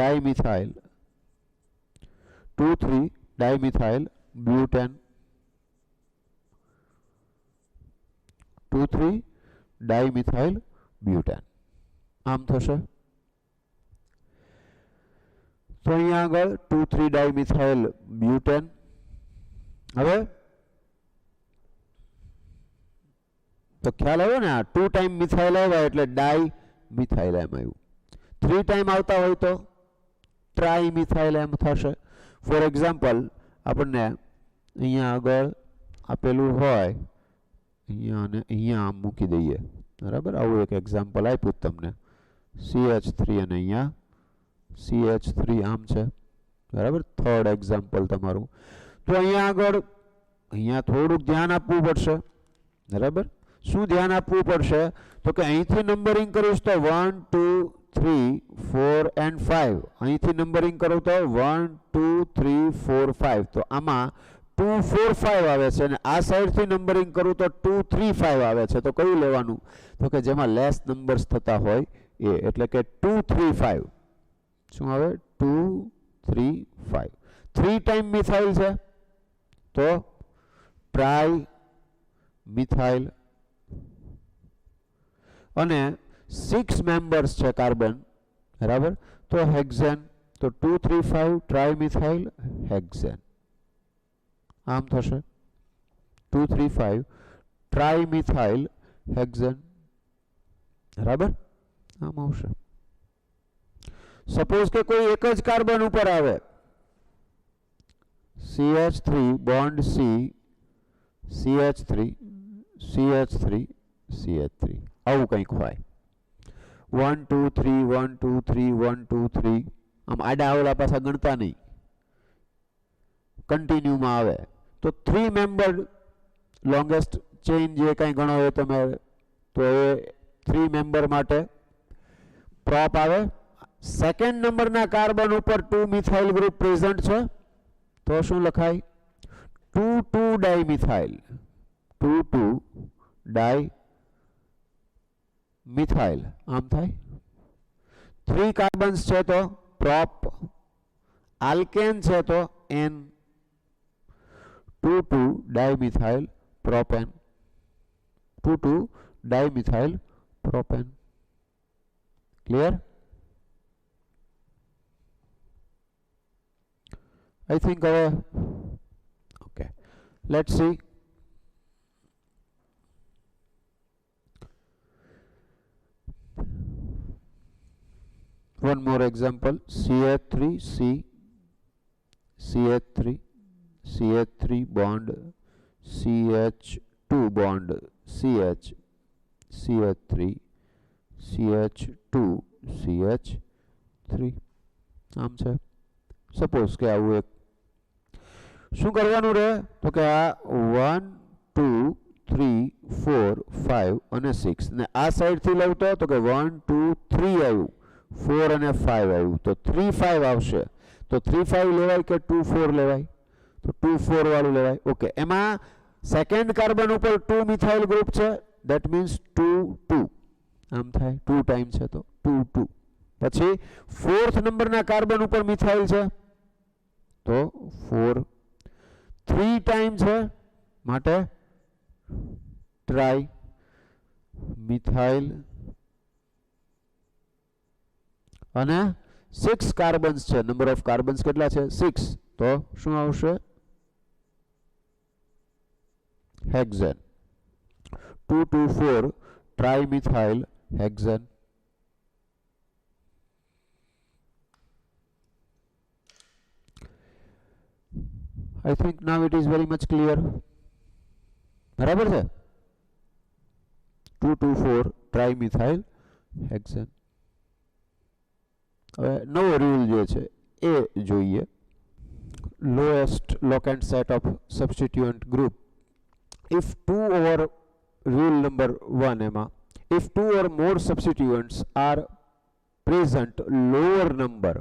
dimethyl 2 3 dimethyl butane 2 3 dimethyl butane आम थशे. तो अहींया आगळ 2 3 डाइमिथाइल ब्यूटेन. हवे तो ख्याल आव्यो ने? 2 टाइम मिथाइल आव्या एटले डाई मिथाइल एम आव्युं. 3 टाइम आवता होय तो ट्राई मिथाइल एम थशे. फॉर एक्जाम्पल आपणे अहींया आगळ आपेલું होय अहींया ने अहींया आम मूकी दઈએ बराबर. आवुं एक एक्जाम्पल आप्युं तमने CH3 અને अहींया CH3 आम छे बराबर. थर्ड एक्जाम्पल तमारुं. तो अहींया आगळ अहींया थोडुंक ध्यान आपवुं पड़शे बराबर. શું ધ્યાન આપવું પડશે? તો કે અહીંથી નંબરિંગ કરીશ તો 1 2 3 4 and 5. અહીંથી નંબરિંગ કરું તો 1 2 3 4 5. તો આમાં 2 4 5 આવે છે અને આ સાઈડથી નંબરિંગ કરું તો 2 3 5 આવે છે. તો કયું લેવાનું? તો કે જેમાં લેસ નંબર્સ થતા હોય એ, એટલે કે 2 3 5. શું આવે? 2 3 5. 3 ટાઈમ મિથાઇલ છે તો ટ્રાઈ મિથાઇલ અને 6 मेम्बर्स है कार्बन बराबर. तो हेक्सेन तो 2 3 5 ट्राइमिथाइल हेक्सेन आम थशे. 2 3 5 ट्राइमिथाइल हेक्सेन बराबर आम आवशे. सपोज के कोई एक ज कार्बन ऊपर आवे CH3 bond C CH3 CH3 CH3 આવું કંઈક હોય. 1 2 3 1 2 3 1 2 3 આમ આડા આવડા પાછા ગણતા નહીં, કન્ટિન્યુમાં આવે તો 3 મેમ્બર લોંગેસ્ટ ચેઇન જે કંઈ ગણો હોય તમે તો એ 3 મેમ્બર માટે પ્રોપ આવે. સેકન્ડ નંબરના કાર્બન ઉપર 2 મિથાઇલ ગ્રુપ પ્રેઝન્ટ છે તો શું લખાય? 2 2 ડાઇમિથાઇલ 2 2 ડાઈ मिथाइल आम थाय. 3 कार्बन्स है तो પ્રોપ, આલ્કેન છે તો n, 2,2 dimethyl propane, 2,2 dimethyl propane. Clear? I think okay, let's see. One more example, CH3C, CH3, CH3 bond, CH2 bond, CH, CH3, CH2, CH3. આમ છે. સપોઝ કે આવું એક શું કરવાનું રહે તો કે આ 1 2 3 4 5 અને 6 ને આ સાઈડથી લઉં તો કે 1 2 3 આવ્યું, 4 અને 5 આવ્યું, તો 3 5 આવશે. તો 3 5 લેવાય કે 2 4 લેવાય? તો 2 4 વાળું લેવાય. ઓકે, એમાં સેકન્ડ કાર્બન ઉપર 2 મિથાઇલ ગ્રુપ છે, ધેટ મીન્સ 2 2 આમ થાય, 2 ટાઈમ છે તો 2 2. પછી ફોર્થ નંબરના કાર્બન ઉપર મિથાઇલ છે તો 4, 3 ટાઈમ છે માટે ટ્રાય મિથાઇલ, અને 6 કાર્બન્સ છે, નંબર ઓફ કાર્બન્સ કેટલા છે? 6, તો શું આવશે? Hexane. 2 2 4 trimethyl hexane. I think now it is very much clear. બરાબર છે? 2 2 4 ટ્રાઇમિથાઇલ હેક્ઝેન. હવે નવો રૂલ જે છે એ જોઈએ. Lowest locant set of substituent group. If two or rule number 1 એમાં if two or more substituents are present, lower number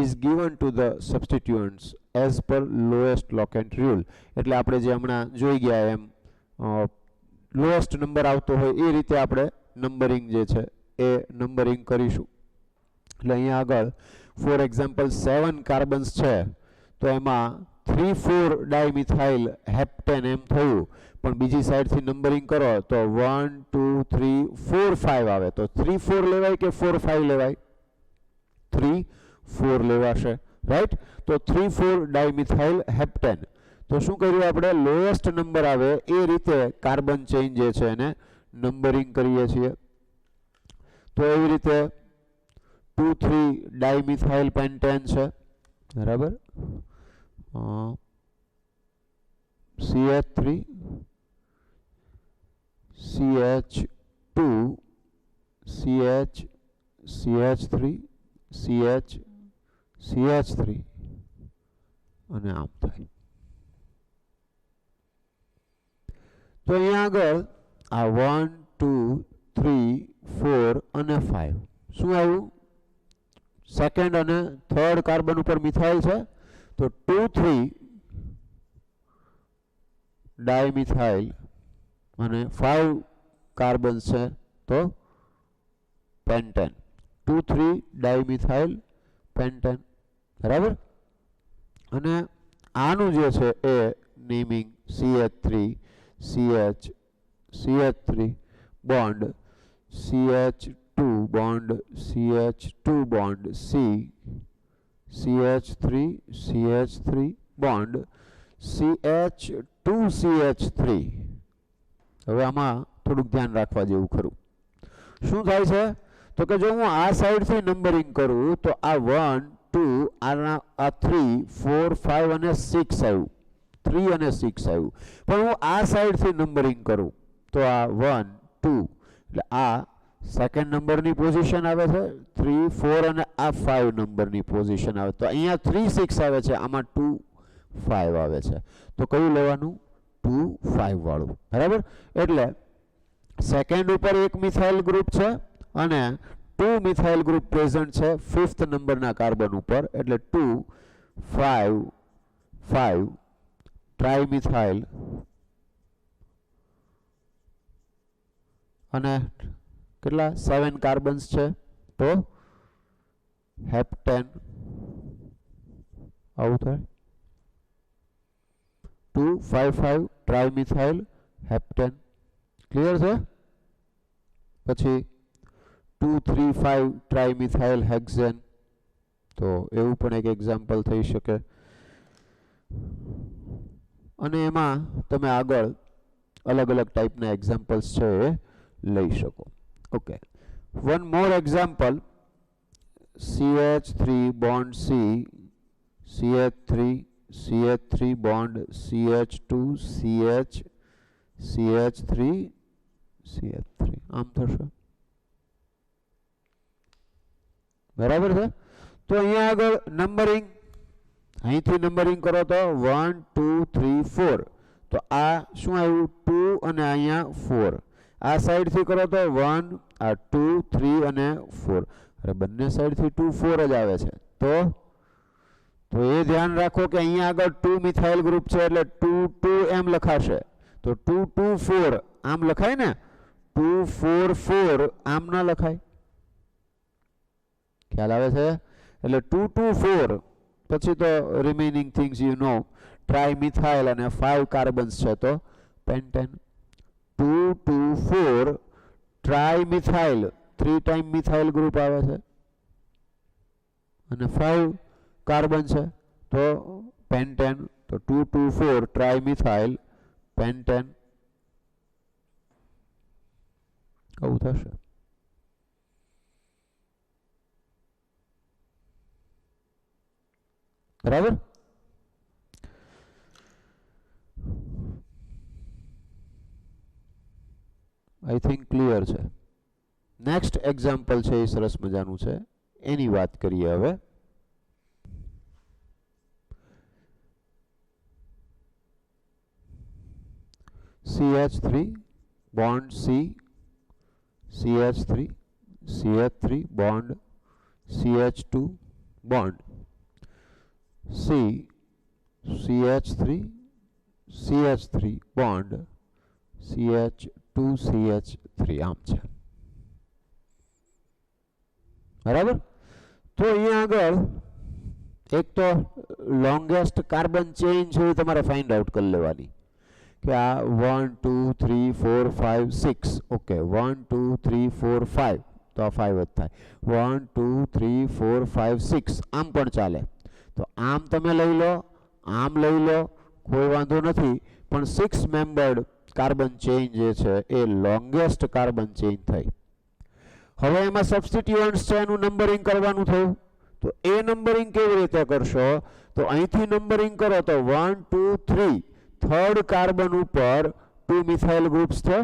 is given to the substituents as per lowest locant rule. એટલે આપણે જે હમણાં જોઈ ગયા એમ લોએસ્ટ નંબર આવતો હોય એ રીતે આપણે નંબરિંગ જે છે એ નંબરિંગ કરીશું. એટલે અહીંયા આગળ ફોર એક્ઝામ્પલ 7 કાર્બન્સ છે તો એમાં 3 4 ડાયમિથાઇલ હેપ્ટેન એમ થયું, પણ બીજી સાઈડથી નંબરિંગ કરો તો 1 2 3 4 5 આવે. તો 3 4 લેવાય કે 4 5 લેવાય? 3 4 લેવાશે, રાઈટ? તો 3 4 ડાયમિથાઇલ હેપ્ટેન. તો શું કર્યું આપણે? લોએસ્ટ નંબર આવે એ રીતે કાર્બન ચેઇન જે છે એને નંબરિંગ કરીએ છીએ. તો એવી રીતે 2 3 ડાયમિથાઇલ પેન્ટેન છે, બરાબર? CH3 CH2 CH CH3 CH CH3 અને આમ થાય. તો અહીંયા આગળ આ 1 2 3 4 અને 5 શું આવ્યું? સેકન્ડ અને થર્ડ કાર્બન ઉપર મિથાઇલ છે તો 2 3 ડાયમિથાઇલ અને 5 કાર્બન્સ છે તો પેન્ટેન. 2 3 ડાયમિથાઇલ પેન્ટેન, બરાબર? અને આનું જે છે એ naming CH3 CH CH3 bond CH2 bond CH2 bond C CH3 CH3 bond CH2 CH3. હવે આમાં થોડુંક ધ્યાન રાખવા જેવું ખરું. શું થાય છે તો કે જો હું આ સાઈડથી નંબરિંગ કરું તો આ 1 2 આ 3 4 5 અને 6 આવ્યું, 3 અને 6 આવ્યું. પણ હું આ સાઈડથી નંબરિંગ કરું તો આ 1 2 એટલે આ સેકન્ડ નંબરની પોઝિશન આવે છે, 3 4 અને આ 5 નંબરની પોઝિશન આવે. તો અહીંયા 3 6 આવે છે, આમાં 2 5 આવે છે. તો કયું લેવાનું? 2 5 વાળું, બરાબર? એટલે સેકન્ડ ઉપર એક મિથાઇલ ગ્રુપ છે અને 2 મિથાઇલ ગ્રુપ પ્રેઝન્ટ છે ફિફ્થ નંબરના કાર્બન ઉપર, એટલે 2 5 5 ટ્રાઇમિથાઇલ અને કેટલા 7 કાર્બન્સ છે તો હેપ્ટેન આવું થાય 2,5,5 ટ્રાઇમિથાઇલ હેપ્ટેન ક્લિયર છે પછી 2,3,5 ટ્રાઇમિથાઇલ હેક્ઝેન તો એવું પણ એક એક્ઝામ્પલ થઈ શકે અને એમાં તમે આગળ અલગ અલગ ટાઈપના એક્ઝામ્પલ્સ છે એ લઈ શકો okay one more example CH3 bond C CH3 bond CH2 CH3 આમ થશે બરાબર છે તો અહીંયા આગળ નંબરિંગ અહીંથી નંબરિંગ કરો તો 1 2 3 4 તો આ શું આવ્યું 2 અને અહીંયા 4 આ સાઈડથી કરો તો 1 આ 2 3 અને 4 અરે બંને સાઈડથી 2 4 જ આવે છે તો એ ધ્યાન રાખો કે અહીંયા આગળ 2 મિથાઇલ ગ્રુપ છે એટલે 2 2 એમ લખાશે તો 2 2 4 આમ લખાય ને 2 4 4 આમ ના લખાય ખ્યાલ આવે છે એટલે 2 2 4 પછી તો રિમેનિંગ થિંગ્સ યુ નો ટ્રાઇમિથાઇલ અને 5 કાર્બન્સ છે તો પેન્ટેન 2 2 4 ટ્રાઇમિથાઇલ 3 ટાઈમ મિથાઇલ ગ્રુપ આવે છે અને 5 કાર્બન છે તો પેન્ટેન તો 2 2 4 ટ્રાઇમિથાઇલ પેન્ટેન આવું થશે બરાબર આઈ થિંક ક્લિયર છે નેક્સ્ટ એક્ઝામ્પલ છે એ સરસ મજાનું છે એની વાત કરીએ હવે CH3 bond C CH3 bond CH2 bond C CH3 bond CH2 CH3 આમ છે બરાબર તો અહીંયા આગળ એક તો લોંગેસ્ટ કાર્બન ચેઇન છે એ તમારે ફાઇન્ડ આઉટ કરી લેવાની કે આ 1 2 3 4 5 6 ઓકે 1 2 3 4 5 તો આ 5 જ થાય 1 2 3 4 5 6 આમ પણ ચાલે તો આમ તમે લઈ લો આમ લઈ લો કોઈ વાંધો નથી પણ 6 મેમ્બર્ડ કાર્બન ચેઇન જે છે એ લોંગેસ્ટ કાર્બન ચેઇન થઈ હવે એમાં સબસ્ટિટ્યુઅન્ટ્સ છે એનું નંબરિંગ કરવાનું થયું તો એ નંબરિંગ કેવી રીતે કરશો તો અહીંથી નંબરિંગ કરો તો 1 2 3 થર્ડ કાર્બન ઉપર 2 મિથાઇલ ગ્રુપ્સ છે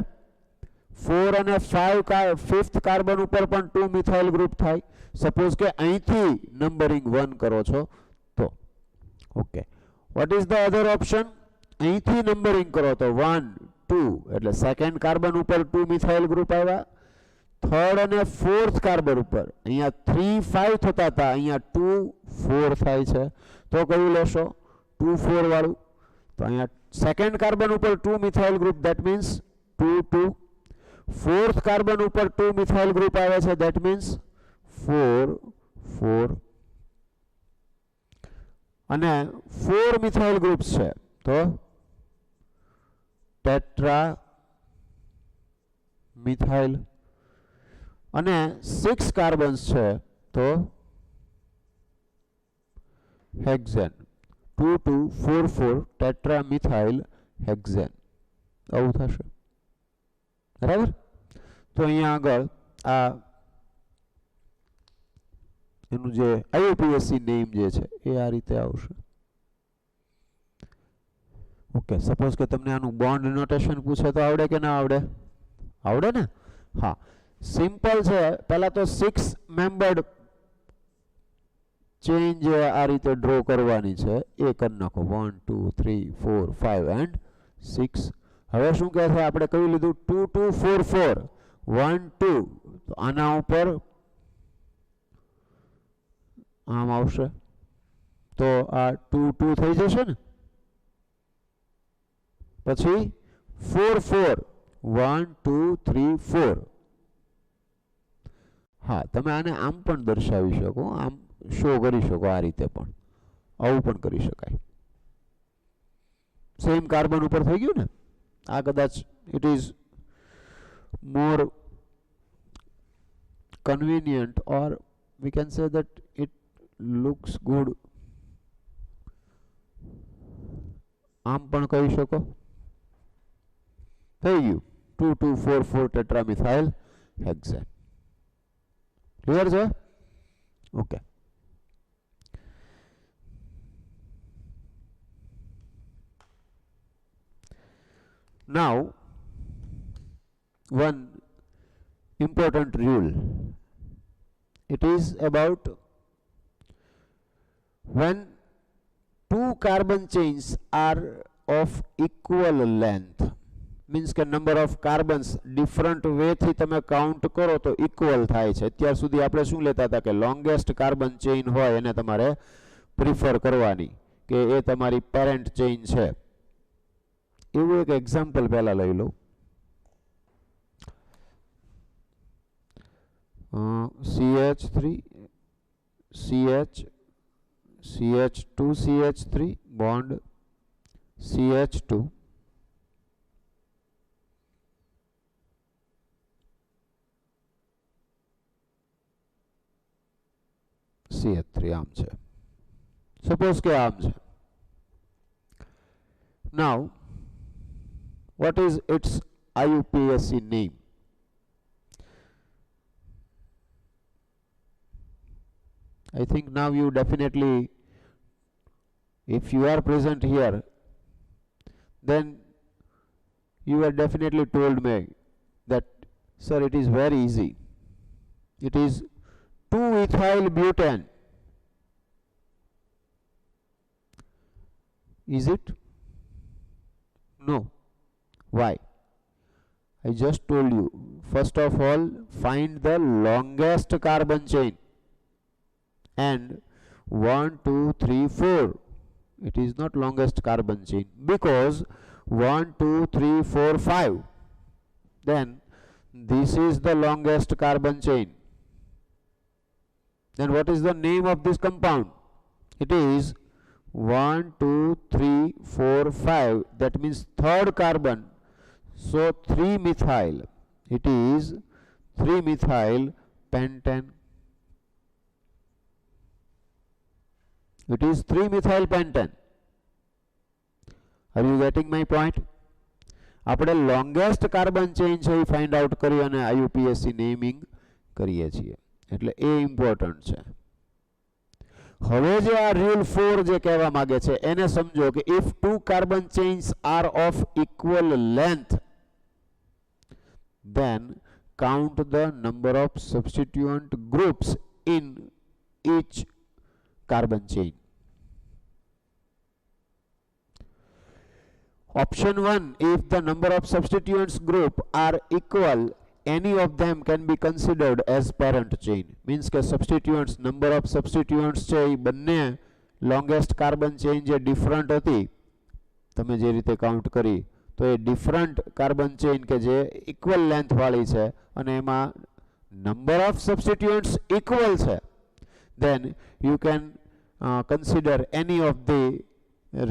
4 અને 5 ફિફ્થ કાર્બન ઉપર પણ 2 મિથાઇલ ગ્રુપ થાય સપોઝ કે અહીંથી નંબરિંગ 1 કરો છો તો okay what is the other option અહીંથી નંબરિંગ કરો તો 1 2 એટલે સેકન્ડ કાર્બન ઉપર 2 મિથાઇલ ગ્રુપ આવ્યા થર્ડ અને ફોર્થ કાર્બન ઉપર અહીંયા 3 5 થતા હતા અહીંયા 2 4 થાય છે તો કયું લેશો 2 4 વાળું તો અહીંયા સેકન્ડ કાર્બન ઉપર 2 methyl group that means 2 2 fourth carbon ઉપર 2 મિથાઇલ ગ્રુપ આવે છે ધેટ મીન્સ 4 4 અને 4 મિથાઇલ ગ્રુપ્સ છે તો ટેટ્રા મિથાઇલ અને 6 કાર્બન્સ છે તો હેક્ઝેન 2 2 4 4 ટેટ્રા મિથાઇલ હેક્ઝેન આવું થશે બરાબર તો અહીંયા આગળ આ એનું જે IUPAC નેમ જે છે એ આ રીતે આવશે ઓકે સપોઝ કે તમને આનું બોન્ડ નોટેશન પૂછે તો આવડે કે ના આવડે આવડે ને હા સિમ્પલ છે પહેલા તો 6 મેમ્બર્ડ ચેઇન જે આ રીતે ડ્રો કરવાની છે એ કરી નાખો 1 2 3 4 5 એન્ડ 6 હવે શું કહે છે આપણે કહી લીધું 2 2 4 4 1 2 તો આના ઉપર આમ આવશે તો આ 2 2 થઈ જશે ને પછી 4 4 1 2 3 4 હા તમે આને આમ પણ દર્શાવી શકો આમ શો કરી શકો આ રીતે પણ, આવું પણ કરી શકાય. સેમ કાર્બન ઉપર થઈ ગયું ને. આ કદાચ it is more convenient, or we can say that it looks good. આમ પણ કહી શકો. થઈ ગયું 2244 ટેટ્રામિથાઇલ હેક્સેન. ક્લિયર છે? Okay. Now one important rule. It is about when two carbon chains are of equal length, means કે number of carbons different way થી તમે કાઉન્ટ કરો તો ઇક્વલ થાય છે. અત્યાર સુધી આપણે શું લેતા હતા કે લોંગેસ્ટ કાર્બન ચેઇન હોય એને તમારે પ્રિફર કરવાની કે એ તમારી પેરેન્ટ ચેઇન છે. એવું એક એક્ઝામ્પલ પહેલા લઈ લો. CH3 CH CH2 CH3 bond CH2 CH3 આમ છે. સપોઝ કે આમ છે. Now what is its IUPAC name? I think now you definitely, if you are present here, then you are definitely told me that, sir, it is very easy. It is 2-ethyl butane. Is it? No. Why? I just told you. First of all, find the longest carbon chain. And 1, 2, 3, 4. It is not longest carbon chain because 1, 2, 3, 4, 5. Then this is the longest carbon chain. Then what is the name of this compound? It is 1, 2, 3, 4, 5. That means third carbon. So 3-methyl. It is 3-methyl pentane. It is 3-methyl pentane. Are you getting my point? આપણે longest carbon chain છે એ find out કરી અને IUPAC naming કરીએ છીએ. એટલે એ important છે. હવે જે આ રૂલ 4 જે કહેવા માંગે છે એને સમજો કે if two carbon chains are of equal length, then count the number of substituent groups in each carbon chain. Option 1, if the number of substituents group are equal, any of them can be considered as parent chain. Means કે substituents, number of substituents છે એ બંને longest carbon chain જે different હતી તમે જે રીતે count કરી તો એ different carbon chain કે જે equal length વાળી છે અને એમાં number of substituents equal છે, then you can consider any of the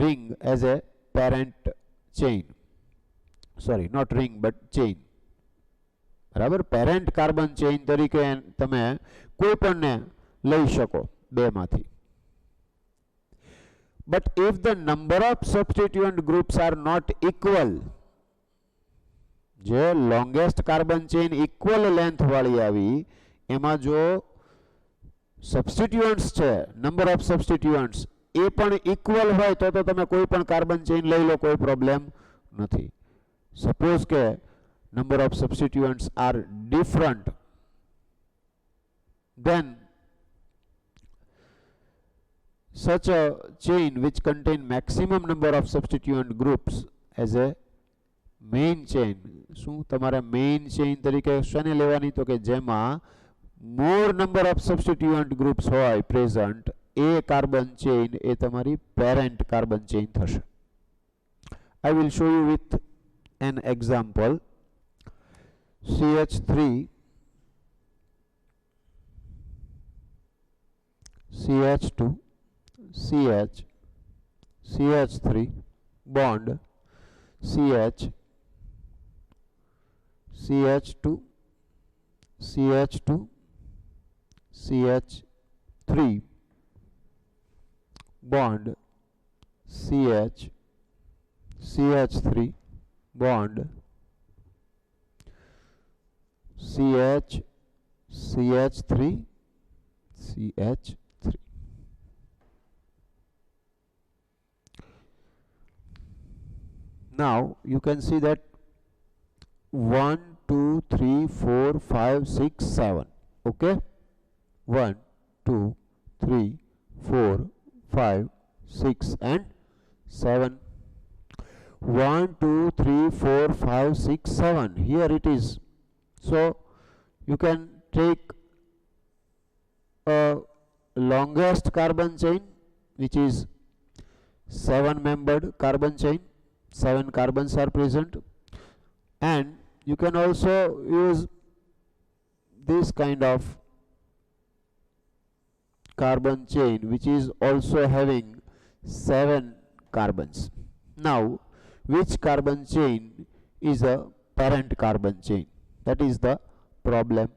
ring as a parent chain. Sorry, not ring but chain. બરાબર? પેરેન્ટ કાર્બન ચેઇન તરીકે તમે કોઈ પણને લઈ શકો બેમાંથી. But if the number of substituent groups are not equal, જે longest carbon chain equal length વાળી આવી એમાં જો substituents છે, number of substituents એ પણ equal હોય તો તમે કોઈ પણ કાર્બન ચેઇન લઈ લો, કોઈ પ્રોબ્લેમ નથી. સપોઝ કે number of substituents are different, then such a chain which contain maximum number of substituent groups as a main chain. શું તમારે main chain તરીકે શેને લેવાની તો કે જેમાં more number of substituent groups હોય present, a carbon chain એ તમારી parent carbon chain થશે. I will show you with an example. CH3 CH2 CH CH3 bond CH CH2 CH2 CH3 bond CH CH3 bond CH CH3 CH3. Now you can see that 1 2 3 4 5 6 7. Okay, 1 2 3 4 5 6 and 7. 1 2 3 4 5 6 7, here it is. So you can take a longest carbon chain, which is 7 membered carbon chain, 7 carbons are present, and you can also use this kind of carbon chain which is also having 7 carbons. Now which carbon chain is a parent carbon chain? That is the problem.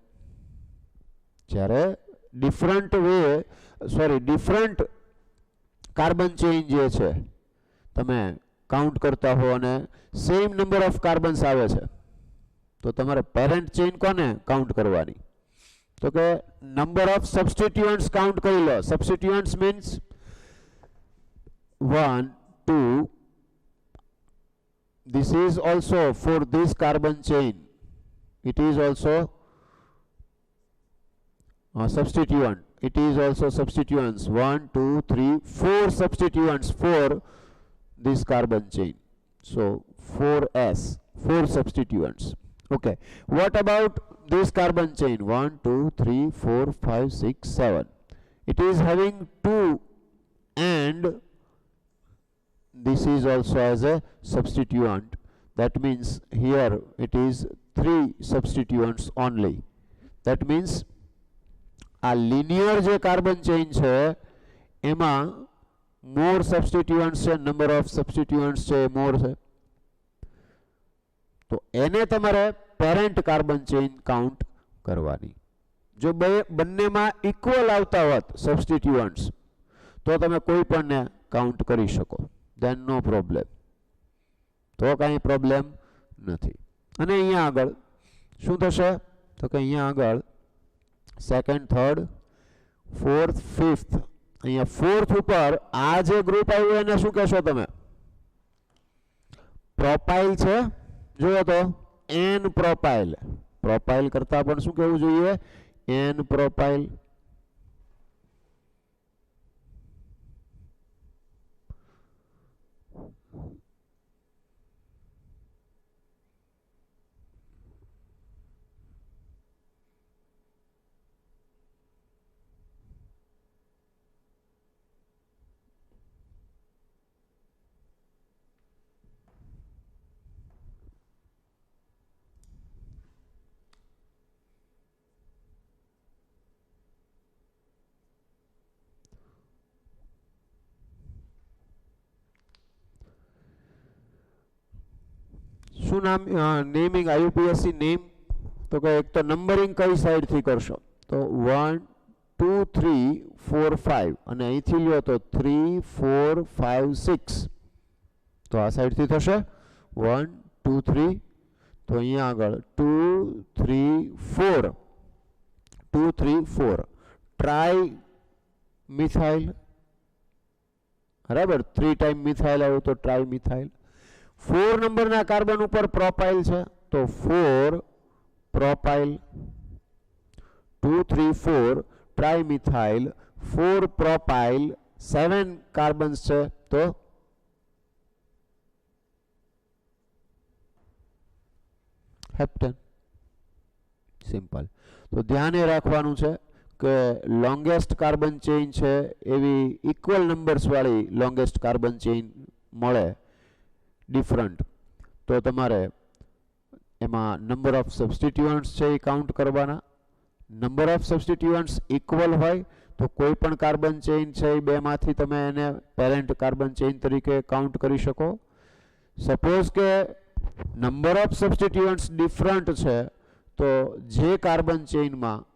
જ્યારે different carbon chain જે છે તમે count કરતા હો અને same number of carbons આવે છે, તો તમારે પેરેન્ટ ચેઇન કોને કાઉન્ટ કરવાની? તો કે નંબર ઓફ સબસ્ટિટ્યુઅન્ટ્સ કાઉન્ટ કરી લો. સબસ્ટિટ્યુઅન્ટ્સ means 1 2. This is also for this carbon chain, it is also substituent. It is also substituents. 1 2 3 4 substituents for this carbon chain. So 4s, 4 substituents. Okay, what about this carbon chain? 1 2 3 4 5 6 7. It is having 2, and this is also as a substituent. That means here it is 3 substituents only. That means આ linear જે carbon chain છે એમાં મોર સબસ્ટિટ્યુઅન્ટ્સ છે, number of substituents છે મોર છે, તો એને તમારે પેરેન્ટ કાર્બન ચેઇન કાઉન્ટ કરવાની. જો બંનેમાં ઇક્વલ આવતા હોત સબસ્ટિટ્યુઅન્ટ્સ તો તમે કોઈ પણને કાઉન્ટ કરી શકો, દેન નો પ્રોબ્લેમ, તો કાંઈ પ્રોબ્લેમ નથી. અને અહીંયા આગળ શું થશે? તો કે અહીંયા આગળ સેકન્ડ, થર્ડ, ફોર્થ, ફિફ્થ, અહીંયા ફોર્થ ઉપર આ જે ગ્રુપ આવ્યું એને શું કહેશો તમે? પ્રોપાઇલ છે. જોયો તો એન પ્રોપાઇલ. પ્રોપાઇલ કરતા પણ શું કહેવું જોઈએ? N propyl. શું નામ નેમિંગ આઈયુપીએસસી નેમ? તો કે એક તો નંબરિંગ કઈ સાઈડથી કરશો? તો 1 2 3 4 5, અને અહીંથી લ્યો તો 3 4 5 6, તો આ સાઈડથી થશે 1 2 3. તો અહીંયા આગળ 2 3 4 2 3 4 ટ્રાય મિથાઇલ, બરાબર, 3 ટાઈમ મિથાઇલ આવ્યું તો ટ્રાય મિથાઇલ. 4 નંબરના કાર્બન ઉપર પ્રોપાઇલ છે તો 4 propyl. 2 3 4 try methyl, 4 propyl, 7 carbons છે તો હેપ્ટન. સિમ્પલ. તો ધ્યાને રાખવાનું છે કે લોંગેસ્ટ કાર્બન ચેઇન છે એવી ઇક્વલ નંબર્સ વાળી લોંગેસ્ટ કાર્બન ચેઇન મળે ડિફરન્ટ, તો તમારે એમાં નંબર ઓફ સબસ્ટિટ્યુઅન્ટ્સ છે એ કાઉન્ટ કરવાના. નંબર ઓફ સબસ્ટિટ્યુઅન્ટ્સ ઇક્વલ હોય તો કોઈ પણ કાર્બન ચેઇન છે એ બેમાંથી તમે એને પેરેન્ટ કાર્બન ચેઇન તરીકે કાઉન્ટ કરી શકો. સપોઝ કે નંબર ઓફ સબસ્ટિટ્યુઅન્ટ્સ ડિફરન્ટ છે તો જે કાર્બન ચેઇનમાં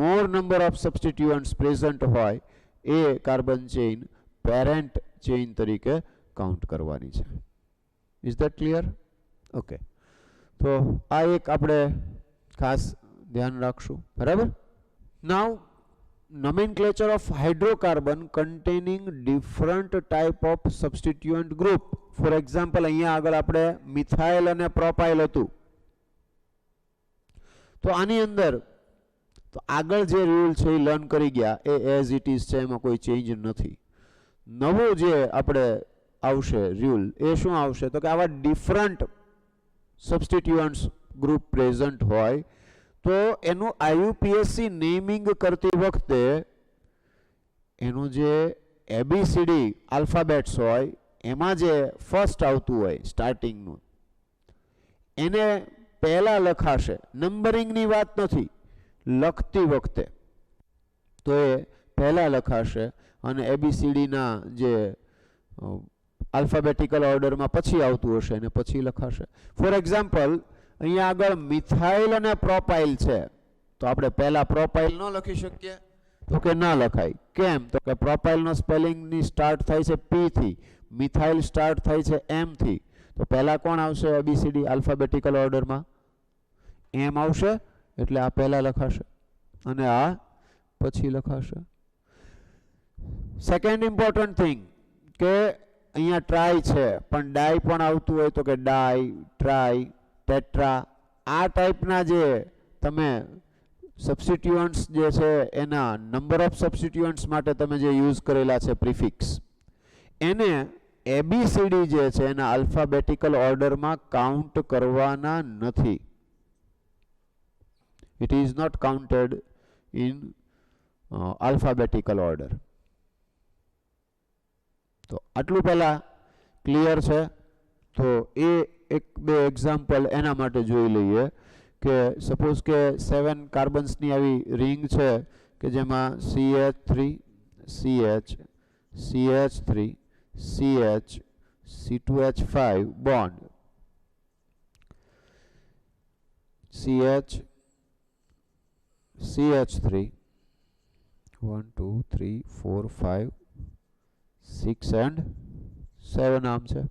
more number of substituents present હોય એ કાર્બન ચેઇન પેરેન્ટ ચેઇન તરીકે કાઉન્ટ કરવાની છે. Is that clear? ઓકે, તો આ એક આપણે ખાસ ધ્યાન રાખશું. બરાબર. નાઉ nomenclature of hydrocarbon containing different type of substituent group. For example, અહીંયા આગળ આપણે મિથાઇલ અને પ્રોપાઇલ હતું. તો આની અંદર તો આગળ જે રૂલ છે એ લર્ન કરી ગયા એ એઝ ઇટ ઇઝ છે, એમાં કોઈ ચેન્જ નથી. નવું જે આપણે આવશે રૂલ એ શું આવશે તો કે આવા ડિફરન્ટ સબસ્ટિટ્યુઅન્ટ્સ ગ્રુપ પ્રેઝન્ટ હોય તો એનું IUPAC નેમિંગ કરતી વખતે એનું જે ABCD આલ્ફાબેટ્સ હોય એમાં જે ફર્સ્ટ આવતું હોય સ્ટાર્ટિંગનું એને પહેલા લખાશે. નંબરિંગની વાત નથી, લખતી વખતે તો એ પહેલા લખાશે અને ABCDના જે આલ્ફાબેટિકલ ઓર્ડરમાં પછી આવતું હશે એને પછી લખાશે. ફોર એક્ઝામ્પલ, અહીંયા આગળ મિથાઇલ અને પ્રોપાઇલ છે તો આપણે પહેલા પ્રોપાઇલ ન લખી શકીએ તો કે ના લખાય. કેમ? તો કે પ્રોપાઇલનો સ્પેલિંગની સ્ટાર્ટ થાય છે P થી, મિથાઇલ સ્ટાર્ટ થાય છે M થી. તો પહેલા કોણ આવશે ABCD આલ્ફાબેટિકલ ઓર્ડરમાં? M આવશે, એટલે આ પહેલા લખાશે અને આ પછી લખાશે. સેકન્ડ ઇમ્પોર્ટન્ટ થિંગ કે અહીંયા ટ્રાય છે પણ ડાય પણ આવતું હોય તો કે ડાય, ટ્રાય, ટેટ્રા, આ ટાઈપના જે તમે સબસ્ટિટ્યુઅન્ટ્સ જે છે એના નંબર ઓફ સબસ્ટિટ્યુઅન્ટ્સ માટે તમે જે યુઝ કરેલા છે પ્રિફિક્સ, એને ABCD જે છે એના આલ્ફાબેટિકલ ઓર્ડરમાં કાઉન્ટ કરવાના નથી. It is not counted in alphabetical order. તો આટલું પહેલા ક્લિયર છે. તો એ એક બે એક્ઝામ્પલ એના માટે જોઈ લઈએ કે સપોઝ કે 7 કાર્બન્સની આવી રિંગ છે કે જેમાં CH3 CH CH3 CH C2H5 bond CH CH3 1 2 3 4 5 6 and 7 આમ છે.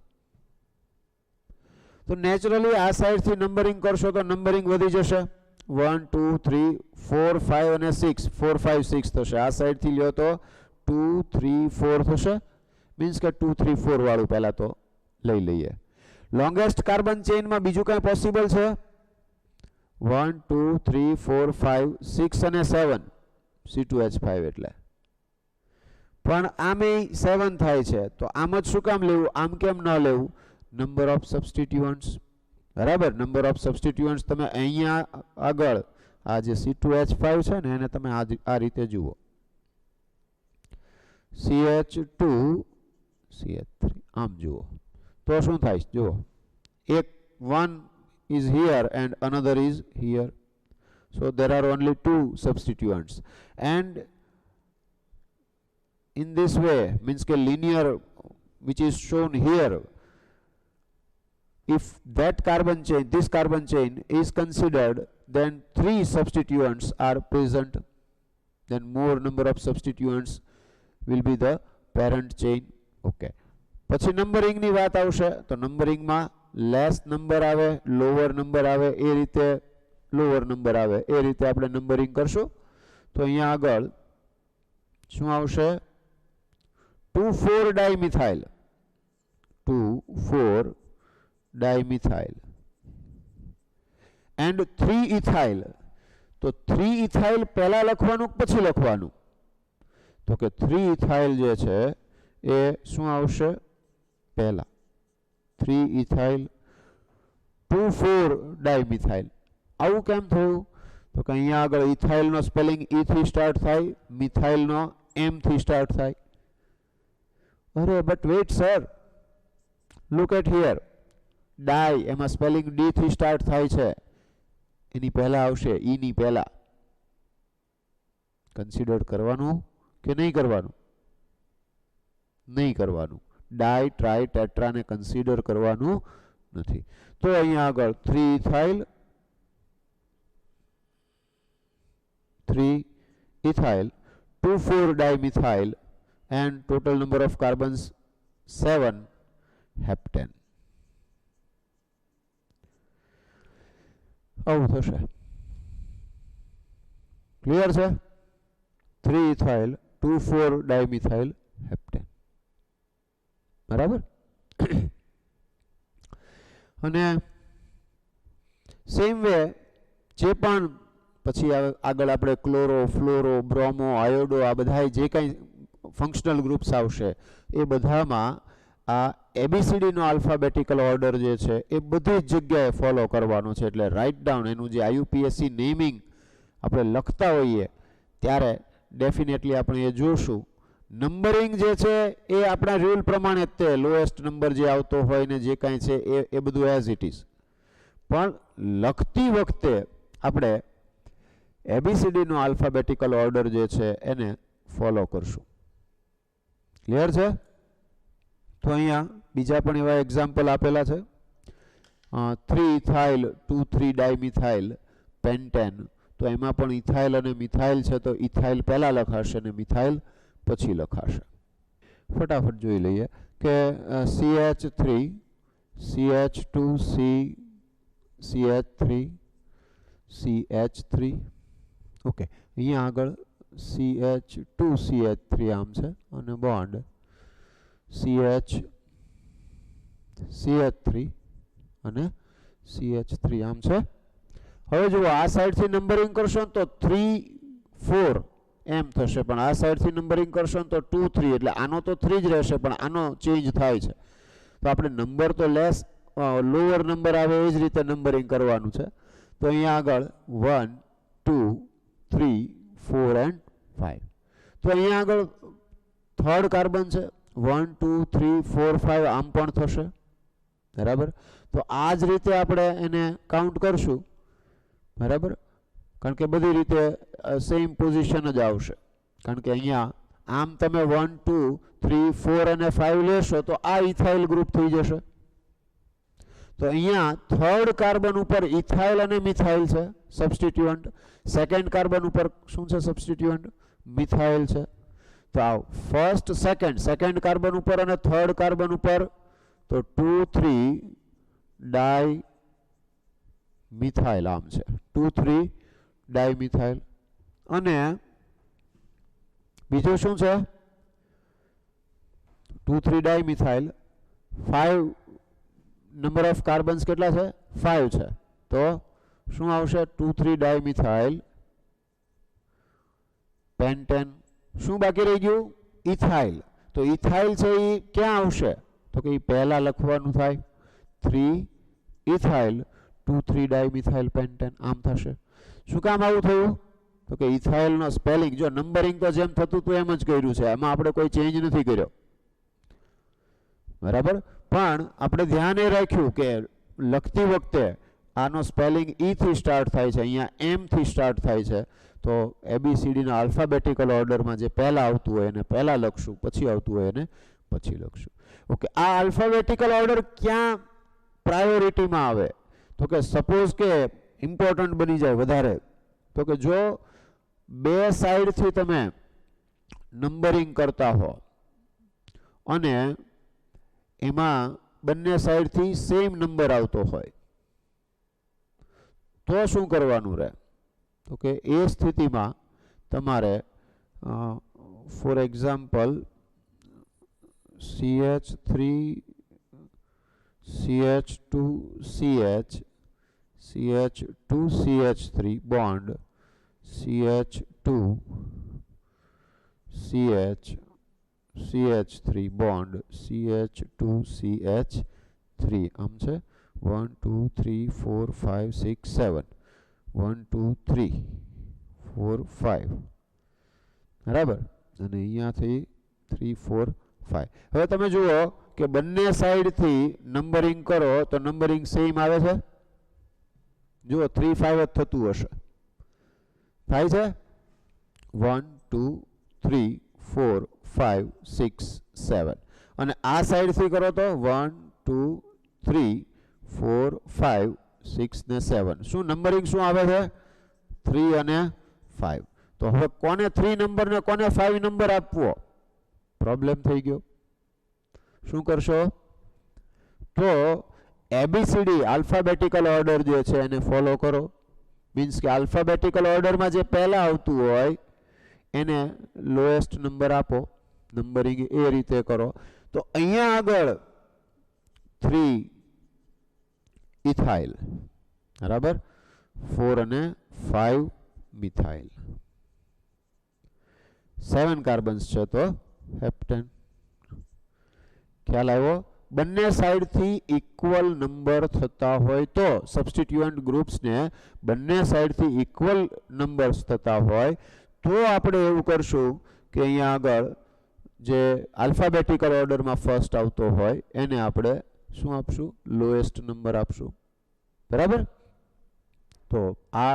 તો નેચરલી આ સાઈડથી નંબરિંગ કરશો તો નંબરિંગ વધી જશે. 1 2 3 4 5 અને 6, 4 5 6 થશે. આ સાઈડથી લ્યો તો 2 3 4 થશે. મીન્સ કે 2 3 4 વાળું પહેલા તો લઈ લઈએ. લોંગેસ્ટ કાર્બન ચેઇનમાં બીજું કંઈ પોસિબલ છે? 1 2 3 4 5 6 અને 7 C2H5 એટલે પણ આમે 7 થાય છે તો આમ જ શું કામ લેવું, આમ કેમ ન લેવું? Number of substituents. બરાબર, નંબર ઓફ સબસ્ટિટ્યુઅન્ટ્સ તમે અહીંયા આગળ આ જે C2H5 છે ને એને તમે આ રીતે જુઓ, CH2 CH3 આમ જુઓ તો શું થાય? જુઓ, એક one is here and another is here, so there are only 2 substituents, and in this way means ke linear which is shown here, if that carbon chain, this carbon chain is considered, then 3 substituents are present, then more number of substituents will be the parent chain. Okay, પછી numbering ની વાત આવશે તો numbering માં less number આવે, lower number આવે, એ રીતે lower number આવે, એ રીતે આપણે નંબરિંગ કરશું. તો અહીંયા આગળ શું આવશે? 2,4 ડાયમિથાઇલ, 2,4 ડાયમિથાઇલ એન્ડ 3 ઇથાઇલ. તો 3 ઇથાઇલ પહેલા લખવાનું પછી લખવાનું? તો કે 3 ઇથાઇલ જે છે એ શું આવશે પહેલા? 3 ઇથાઇલ 2,4 ડાયમિથાઇલ. આવું કેમ થયું? તો કે અહીંયા આગળ ઇથાઇલનો સ્પેલિંગ ઈ થી સ્ટાર્ટ થાય, મિથાઇલનો એમ થી સ્ટાર્ટ થાય. અરે but wait sir, look at here, di એમાં સ્પેલિંગ ડી થી સ્ટાર્ટ થાય છે, એની પહેલા આવશે ઈ ની પહેલા. કન્સિડર કરવાનું કે નહીં કરવાનું? નહીં કરવાનું. ડાય ટ્રાય ટેટ્રાને કન્સિડર કરવાનું નથી. તો અહીંયા આગળ 3 ethyl 3 ethyl 2,4 dimethyl and total number of carbons 7 heptane. આવું થશે. ક્લિયર છે? 3 ethyl 2,4 dimethyl heptane. બરાબર? અને સેમ વે જે પણ પછી આગળ આપણે ક્લોરો, ફ્લોરો, બ્રોમો, આયોડો આ બધા જે કંઈ ફંક્શનલ ગ્રુપ્સ આવશે એ બધામાં આ એબીસીડીનો આલ્ફાબેટિકલ ઓર્ડર જે છે એ બધી જ જગ્યાએ ફોલો કરવાનો છે. એટલે રાઇટ ડાઉન એનું જે આઈયુપીએસસી નેમિંગ આપણે લખતા હોઈએ ત્યારે ડેફિનેટલી આપણે એ જોશું. નંબરિંગ જે છે એ આપણા રૂલ પ્રમાણે જ તે લોએસ્ટ નંબર જે આવતો હોય ને જે કાંઈ છે એ બધું એઝ ઇટ ઇઝ. પણ લખતી વખતે આપણે એબીસીડીનો આલ્ફાબેટિકલ ઓર્ડર જે છે એને ફોલો કરશું. ક્લિયર છે? તો અહીંયા બીજા પણ એવા એક્ઝામ્પલ આપેલા છે. 3 ઇથાઇલ 2,3 ડાયમિથાઇલ પેન્ટેન. તો એમાં પણ ઇથાઇલ અને મિથાઇલ છે તો ઇથાઇલ પહેલા લખાશે અને મિથાઇલ પછી લખાશે. ફટાફટ જોઈ લઈએ કે CH3 CH2C CH3 CH3 okay. અહીંયા આગળ CH2CH3 આમ છે અને બોન્ડ CH3 અને CH3 આમ છે. હવે જુઓ આ સાઈડથી નંબરિંગ કરશો તો 3 4 એમ થશે, પણ આ સાઈડથી નંબરિંગ કરશો તો 2 3 એટલે આનો તો 3 જ રહેશે પણ આનો ચેન્જ થાય છે. તો આપણે નંબર તો લોઅર નંબર આવે એ જ રીતે નંબરિંગ કરવાનું છે. તો અહીંયા આગળ 1 2 3 4 and 5. તો અહીંયા આગળ થર્ડ કાર્બન છે 1 2 3 4 5 આમ પણ થશે. બરાબર? તો આ જ રીતે આપણે એને કાઉન્ટ કરશું. બરાબર? કારણ કે બધી રીતે સેમ પોઝિશન જ આવશે. કારણ કે અહીંયા આમ તમે 1 2 3 4 અને 5 લેશો તો આ ઇથાઇલ ગ્રુપ થઈ જશે. તો અહીંયા થર્ડ કાર્બન ઉપર ઇથાઇલ અને મિથાઇલ છે સબસ્ટિટ્યુઅન્ટ. સેકન્ડ કાર્બન ઉપર શું છે સબસ્ટિટ્યુઅન્ટ? મિથાઇલ છે. તો આવ ફર્સ્ટ સેકન્ડ કાર્બન ઉપર અને થર્ડ કાર્બન ઉપર તો 2 3 ડાય મિથાઇલ આમ છે 2 3 ડાયમિથાઇલ. અને બીજું શું છે? 2 3 ડાયમિથાઇલ. 5 નંબર ઓફ કાર્બન્સ કેટલા છે? 5 છે. તો શું આવશે? 2 3 ડાયમિથાઇલ પેન્ટેન. શું બાકી રહી ગયું? ઇથાઇલ. તો ઇથાઇલ છે એ ક્યાં આવશે? તો કે એ પહેલા લખવાનું થાય 3 ઇથાઇલ 2 3 ડાયમિથાઇલ પેન્ટેન આમ થશે. શું કામ આવું થયું? તો કે ઇથાઇલનો સ્પેલિંગ જો નંબરિંગ તો જેમ થતું હતું એમ જ કર્યું છે, એમાં આપણે કોઈ ચેન્જ નથી કર્યો. બરાબર? પણ આપણે ધ્યાન એ રાખ્યું કે લખતી વખતે આનો સ્પેલિંગ ઈ થી સ્ટાર્ટ થાય છે, અહીંયા એમ થી સ્ટાર્ટ થાય છે. તો એબીસીડીના આલ્ફાબેટિકલ ઓર્ડરમાં જે પહેલા આવતું હોય એને પહેલા લખશું, પછી આવતું હોય એને પછી લખશું. ઓકે. આ આલ્ફાબેટિકલ ઓર્ડર ક્યાં પ્રાયોરિટીમાં આવે? તો કે સપોઝ કે ઇમ્પોર્ટન્ટ બની જાય વધારે. તો કે જો બે સાઈડથી તમે નંબરિંગ કરતા હો અને એમાં બંને સાઈડથી સેમ નંબર આવતો હોય તો શું કરવાનું રહે? તો કે એ સ્થિતિમાં તમારે for example CH3 CH2 CH CH2 CH3 bond CH2 CH CH3 bond CH2 CH3 આમ છે 1 2 3 4 5 6 7 1 2 3 4 5 બરાબર. અને અહીંયાથી 3 4 5. હવે તમે જુઓ કે બંને સાઈડથી નંબરિંગ કરો તો નંબરિંગ સેમ આવે છે. જુઓ 3 5 જ થતું હશે. થાય છે 1 2 3 4 5 6 7 અને આ સાઈડથી કરો તો 1 2 3 4 5 6 ને 7 શું નંબરિંગ શું આવે છે 3 અને 5 તો હવે કોને 3 નંબર ને કોને 5 નંબર આપવો પ્રોબ્લેમ થઈ ગયો શું કરશો તો એબીસીડી આલ્ફાબેટિકલ ઓર્ડર જે છે એને ફોલો કરો મીન્સ કે આલ્ફાબેટિકલ ઓર્ડરમાં જે પહેલા આવતું હોય એને લોએસ્ટ નંબર આપો નંબરિંગ એ રીતે કરો તો અહીંયા આગળ 3 ઇથાઇલ બરાબર 4 અને 5 મિથાઇલ 7 કાર્બન્સ છે તો હેપ્ટેન ખ્યાલ આવ્યો બંને સાઈડથી ઇક્વલ નંબર થતા હોય તો સબસ્ટિટ્યુઅન્ટ ગ્રુપ્સને બંને સાઈડથી ઇક્વલ નંબર્સ થતા હોય તો આપણે એવું કરશું કે અહીંયા આગળ જે આલ્ફાબેટિકલ ઓર્ડરમાં ફર્સ્ટ આવતો હોય એને આપણે શું આપશું લોએસ્ટ નંબર આપશું બરાબર તો આ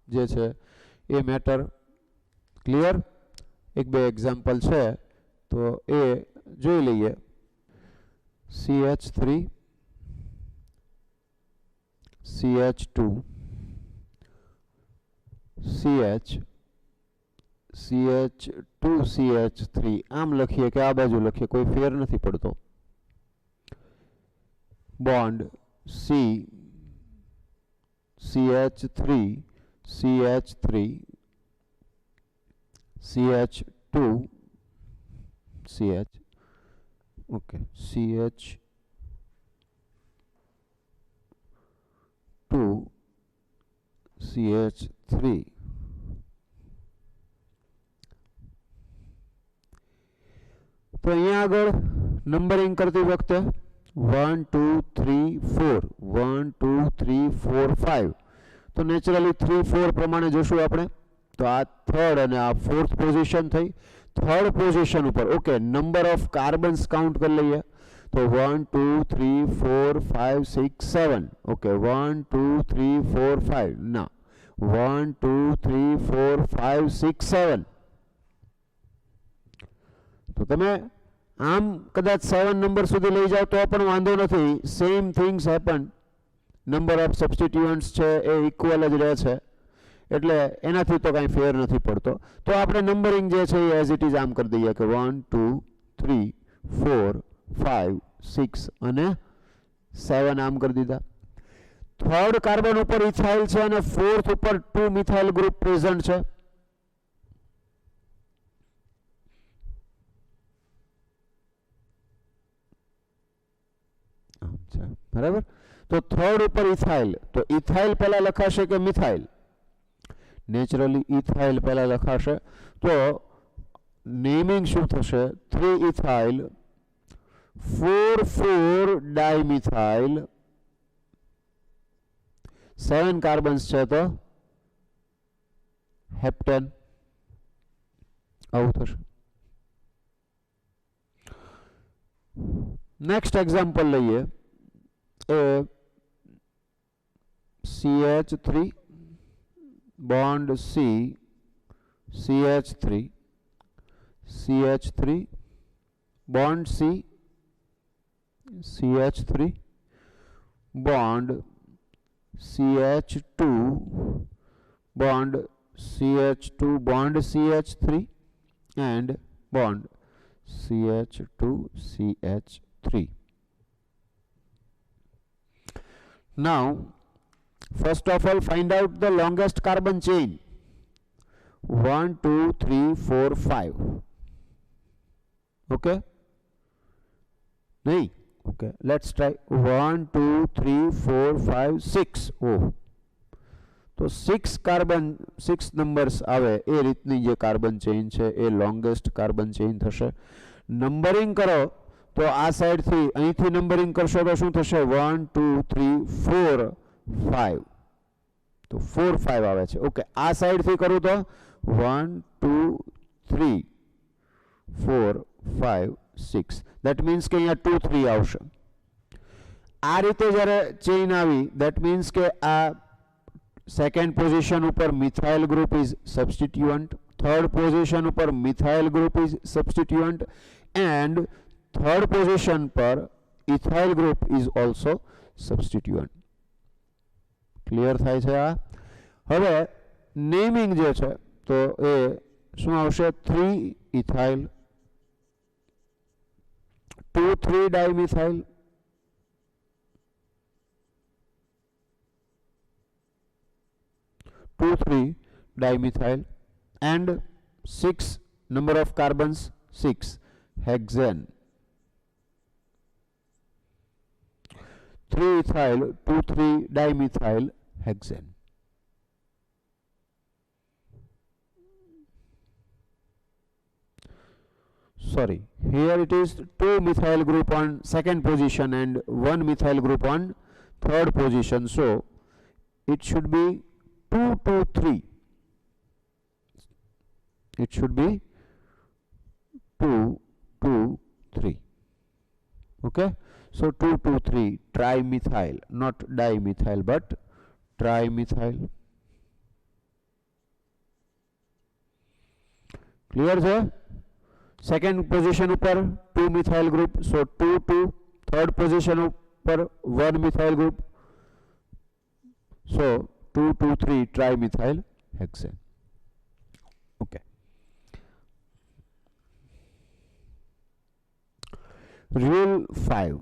જે છે એ મેટર ક્લિયર એક બે એક્ઝામ્પલ છે તો એ જોઈ લઈએ CH3 CH2 CH CH2 CH3 આમ લખીએ કે આ બાજુ લખીએ કોઈ ફેર નથી પડતો bond C CH3 CH3 CH2 CH okay CH2 CH3 तो અહીંયા આગળ નંબરિંગ કરતી વખતે 1 2 3 4 1 2 3 4 5 તો નેચરલી 3 4 પ્રમાણે જોશું આપણે તો આ થર્ડ અને આ ફોર્થ પોઝિશન થઈ થર્ડ પોઝિશન ઉપર okay number of carbons count કરી લઈએ તો 1 2 3 4 5 6 7 ઓકે 1 2 3 4 5 ના 1 2 3 4 5 6 7 તો તમે આમ કદાચ 7 નંબર સુધી લઈ જાઓ તો પણ વાંધો નથી same things happen number of substituents છે એ ઇક્વલ જ રહે છે એટલે એનાથી તો કાંઈ ફેર નથી પડતો તો આપણે નંબરિંગ જે છે એ એઝ ઇટ ઇઝ આમ કરી દઈએ કે 1 2 3 4 5 6 અને 7 આમ કરી દીધા થર્ડ કાર્બન ઉપર ઇથાઇલ છે અને ફોર્થ ઉપર 2 મિથાઇલ ગ્રુપ પ્રેઝન્ટ છે બરાબર તો થર્ડ ઉપર ઇથાઇલ તો ઇથાઇલ પહેલા લખાશે કે મિથાઇલ નેચરલી ઇથાઇલ પહેલા લખાશે તો નેમિંગ શું થશે 3 ઇથાઇલ 4 4 ડાયમિથાઇલ 7 કાર્બન્સ છે તો હેપ્ટેન આવું થશે નેક્સ્ટ એક્ઝામ્પલ લઈએ CH3 bond C CH3 CH3 bond C CH3 bond CH2 bond CH2 bond CH3 and bond CH2 CH3 now first of all find out the longest carbon chain 1 2 3 4 5 okay nahi okay let's try 1 2 3 4 5 6 oh तो 6 carbon 6 numbers આવે એ રીતની જે carbon chain છે એ longest carbon chain થશે numbering કરો તો આ સાઈડ થી અહીંથી નંબરિંગ કરશો તો શું થશે 1 2 3 4 5 तो 4 5 આવે છે ઓકે આ સાઈડ થી કરું તો 1 2 3 4 5 6 ધેટ મીન્સ કે અહીંયા 2 3 આવશે આ રીતે જ્યારે ચેઇન આવી ધેટ મીન્સ કે આ સેકન્ડ પોઝિશન ઉપર methyl group is substituent third position पर methyl group is substituent and third position पर ethyl group is also substituent. Clear थाय छे आ. हवे नेमिंग जे छे तो ए शुं आवशे 3 ethyl 2,3 dimethyl 2,3 dimethyl and 6 number of carbons 6 hexane 3 ethyl 2,3 dimethyl hexane. Sorry, here it is 2 methyl group on second position and 1 methyl group on third position, so it should be 2, 2, 3. It should be 2, 2, 3. Okay, so 2, 2, 3 trimethyl, not dimethyl but trimethyl. Clear है. Second position ऊपर 2 methyl group, सो 2, 2. Third position ऊपर 1 methyl group, so 2, 2, 3 trimethyl hexane. Okay. Rule 5.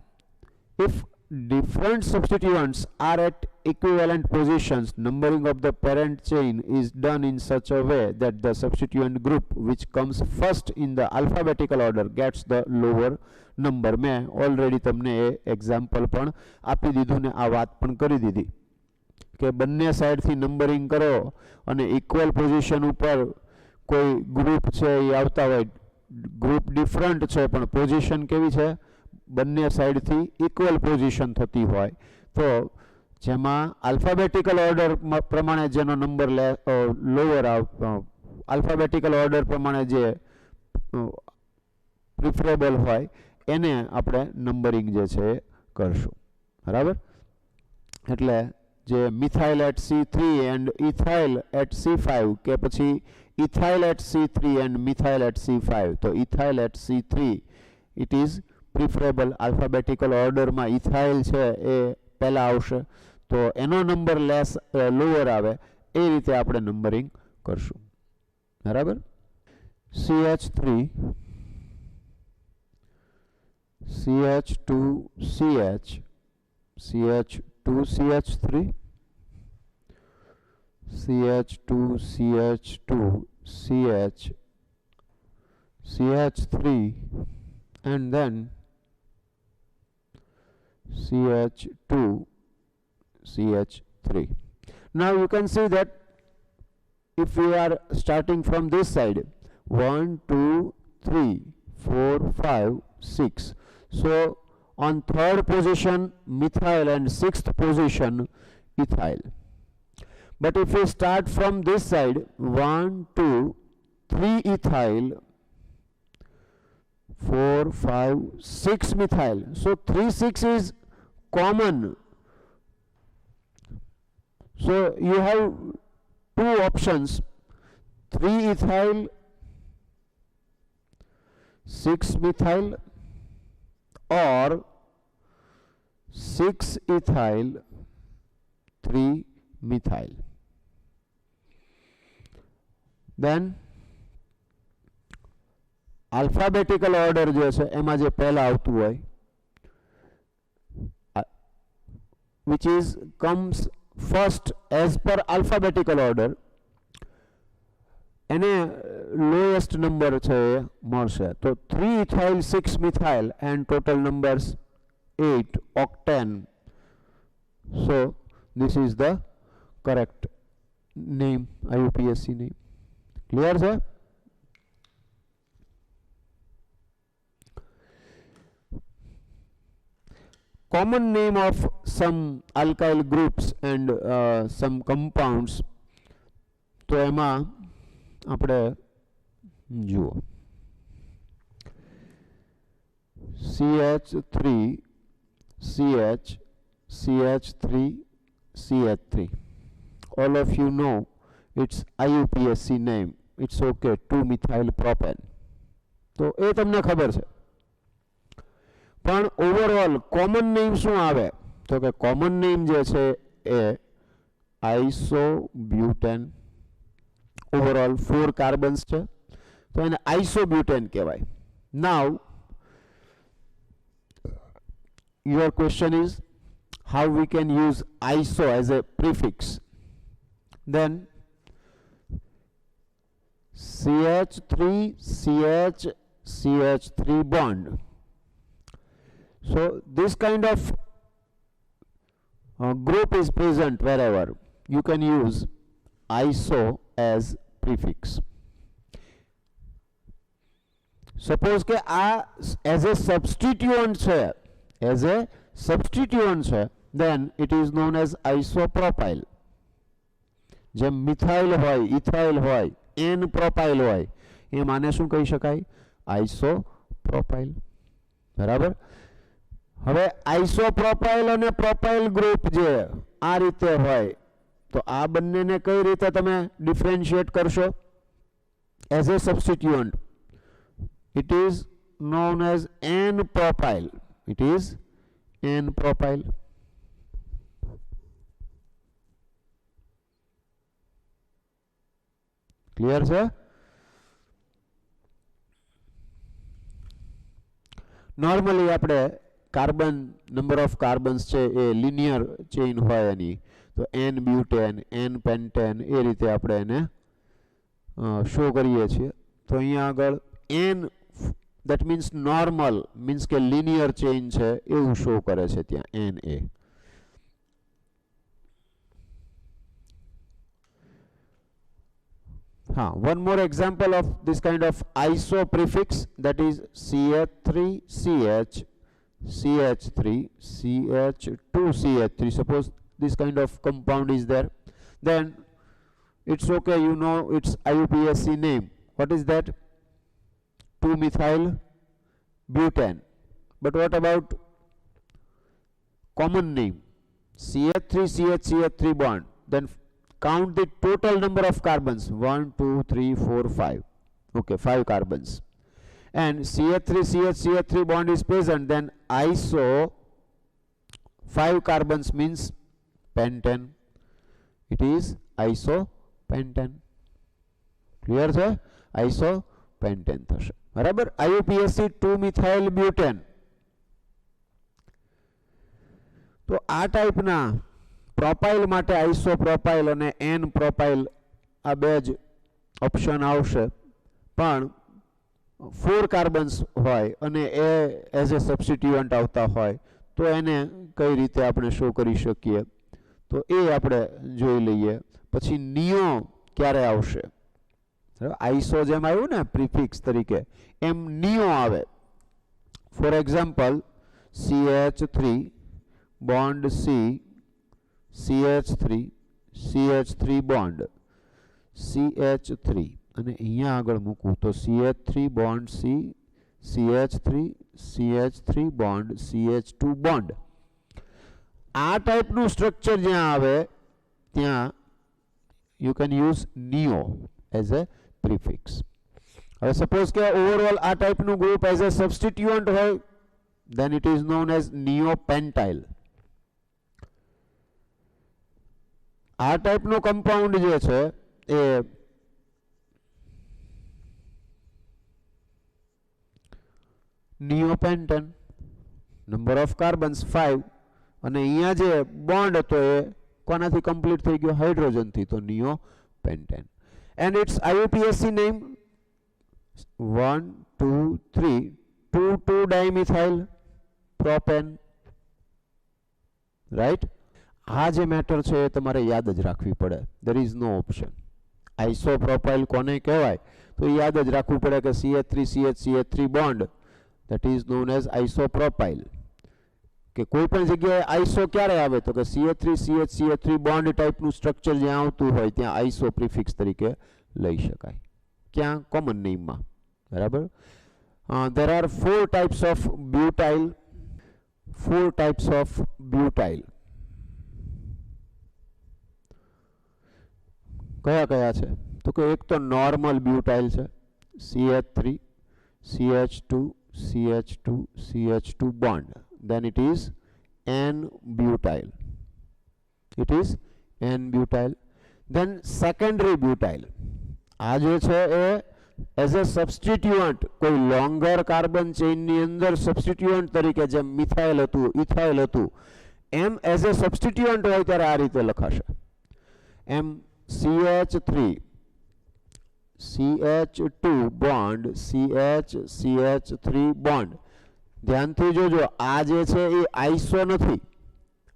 If different substituents are at equivalent positions, numbering of the parent chain is done in such a way that the substituent group which comes first in the alphabetical order gets the lower number. मैं already तमने example पण आपी दीधुं ने आ वात पण करी दीधी के बंने साइड थी नंबरिंग करो અને इक्वल पोजीशन ऊपर कोई ग्रुप छे ए आवता होय, ग्रुप डिफरंट छे पण पोजीशन केवी छे, बंने साइड थी इक्वल पोजीशन थती होय, तो जेमा अल्फाबेटिकल ऑर्डर प्रमाणे जेनो नंबर लोअर अल्फाबेटिकल ऑर्डर प्रमाणे जे प्रिफरेबल होय एने आपणे नंबरिंग जे छे करशुं. बराबर. એટલે જે methyl at C3 and ethyl at C5 કે પછી ethyl at C3 and methyl at C5, તો ethyl at C3 it is preferable. Alphabetical ઓર્ડરમાં ઇથાઇલ છે એ પહેલા આવશે, તો એનો નંબર લેસ લોઅર આવે એ રીતે આપણે નંબરિંગ કરશું. બરાબર. CH3 CH2CH CH2CH3 CH2CH2 CH CH3 and then CH2 CH3. Now you can see that if we are starting from this side 1, 2, 3, 4, 5, 6, so on third position methyl and sixth position ethyl. But if we start from this side 1, 2, 3 ethyl, 4, 5, 6 methyl, so 3, 6 is common, so you have two options, 3 ethyl 6 methyl or 6 ethyl 3 methyl. Then alphabetical order जो है एमा जे पहला आवतुं होय which is comes first as per alphabetical order एने lowest number छे मळशे, तो 3 ethyl 6 methyl and total numbers 8 octane, so this is the correct name, IUPAC name. Clear sir? Common name of some alkyl groups and some compounds, तो एमा આપણે જુઓ CH3 CH CH3 CH3, all of you know its IUPAC name, it's okay 2 methyl propane. તો એ તમને ખબર છે. પણ ઓવરઓલ કોમન નેમ શું આવે? તો કે કોમન નેમ જે છે એ આઇસોબ્યુટેન. ઓવરઓલ 4 કાર્બન્સ છે તો એને આઇસોબ્યુટેન કહેવાય. નાવ your question is how we can use iso as a prefix. Then CH3 CH CH3 bond. So this kind of group is present wherever. You can use iso as prefix. Suppose કે આ as a substituent છે, as a substituent છે, then it is known as isopropyl. જેમ methyl હોય, ethyl હોય, N propyl હોય, એમ આને શું કહી શકાય? આઇસોપ્રોપાઇલ. બરાબર. હવે આઇસોપ્રોપાઇલ અને પ્રોપાઇલ ગ્રુપ જે આ રીતે હોય તો આ બંનેને કઈ રીતે તમે ડિફરન્શિએટ કરશો? As a substituent it is known as N-propyl. It is N-propyl. Clear છે? નોર્મલી આપણે કાર્બન નંબર ઓફ કાર્બન્સ છે એ લિનિયર ચેઇન હોય એની, તો N બ્યુટેન, N પેન્ટેન એ રીતે આપણે એને શો કરીએ છીએ. તો અહીંયા આગળ N that means normal means કે linear chain છે એવું શો કરે છે ત્યાં Na. One more example of this kind of iso prefix, that is CH3 CH CH3 CH2 CH3. Suppose this kind of compound is there, then it's okay, you know its IUPAC name. What is that? 2 methyl butane. But what about common name? CH3 CH CH3 bond. Then count the total number of carbons. 1 2 3 4 5. Okay, 5 carbons. And CH3 CH CH3 bond is present. Then iso 5 carbons means pentane. It is isopentane. Clear છે? Isopentane થશે. બરાબર. IUPAC 2 methyl butane. તો આ ટાઈપના propyl માટે આઇસોપ્રોપાઇલ અને N propyl આ બે જ ઓપ્શન આવશે. પણ 4 કાર્બન્સ હોય અને એ એઝ એ સબસ્ટિટ્યુઅન્ટ આવતા હોય તો એને કઈ રીતે આપણે શો કરી શકીએ તો એ આપણે જોઈ લઈએ. પછી નિયો ક્યારે આવશે? આઈસો જેમ આવ્યું ને પ્રિફિક્સ તરીકે, એમ નિયો આવે. For example CH3 bond C CH3 CH3 bond CH3 અને અહીંયા આગળ મૂકું તો CH3 bond C CH3 CH3 bond CH2 bond. આ ટાઈપનું સ્ટ્રક્ચર જ્યાં આવે ત્યાં you can use neo as a prefix. હવે સપોઝ કે ઓવરઓલ આ ટાઈપનું ગ્રુપ એઝ એ સબસ્ટિટ્યુઅન્ટ હોય, then it is known as neopentyl. આ ટાઈપનો કમ્પાઉન્ડ જે છે એ નિયોપેન્ટેન, નંબર ઓફ કાર્બન્સ 5 અને અહીંયા જે બોન્ડ હતો એ કોનાથી કમ્પ્લીટ થઈ ગયો? હાઇડ્રોજનથી, તો neopentane. And it's IUPAC name 1 2 3 2 dimethyl propane. Right. આ જે મેટર છે એ તમારે યાદ જ રાખવી પડે. There is no option. આઇસોપ્રોપાઇલ કોને કહેવાય તો યાદ જ રાખવું પડે કે CH3 CH CH3 bond, that is known as isopropyl. કે કોઈ પણ જગ્યાએ આઈસો ક્યારે આવે તો કે CH3 CH CH3 બોન્ડ ટાઈપનું સ્ટ્રક્ચર જ્યાં આવતું હોય ત્યાં આઈસો પ્રિફિક્સ તરીકે લઈ શકાય. ક્યાં? કોમન નેમમાં. બરાબર. there are 4 types of butyl. 4 types of butyl. કયા કયા છે? તો કે એક તો નોર્મલ બ્યુટાઇલ છે CH3 CH2 CH2 CH2 bond, then it is N-butyl. It is N-butyl. Then secondary butyl. આ જે છે એ એઝ અ સબસ્ટિટ્યુઅન્ટ કોઈ લોંગર કાર્બન ચેઇનની અંદર સબસ્ટિટ્યુઅન્ટ તરીકે જેમ મિથાઇલ હતું ઇથાઇલ હતું એમ એઝ અ સબસ્ટિટ્યુઅન્ટ હોય ત્યારે આ રીતે લખાશે એમ CH3 CH2 bond CH3 bond. ધ્યાનથી જોજો આ જે છે એ આઈસો નથી.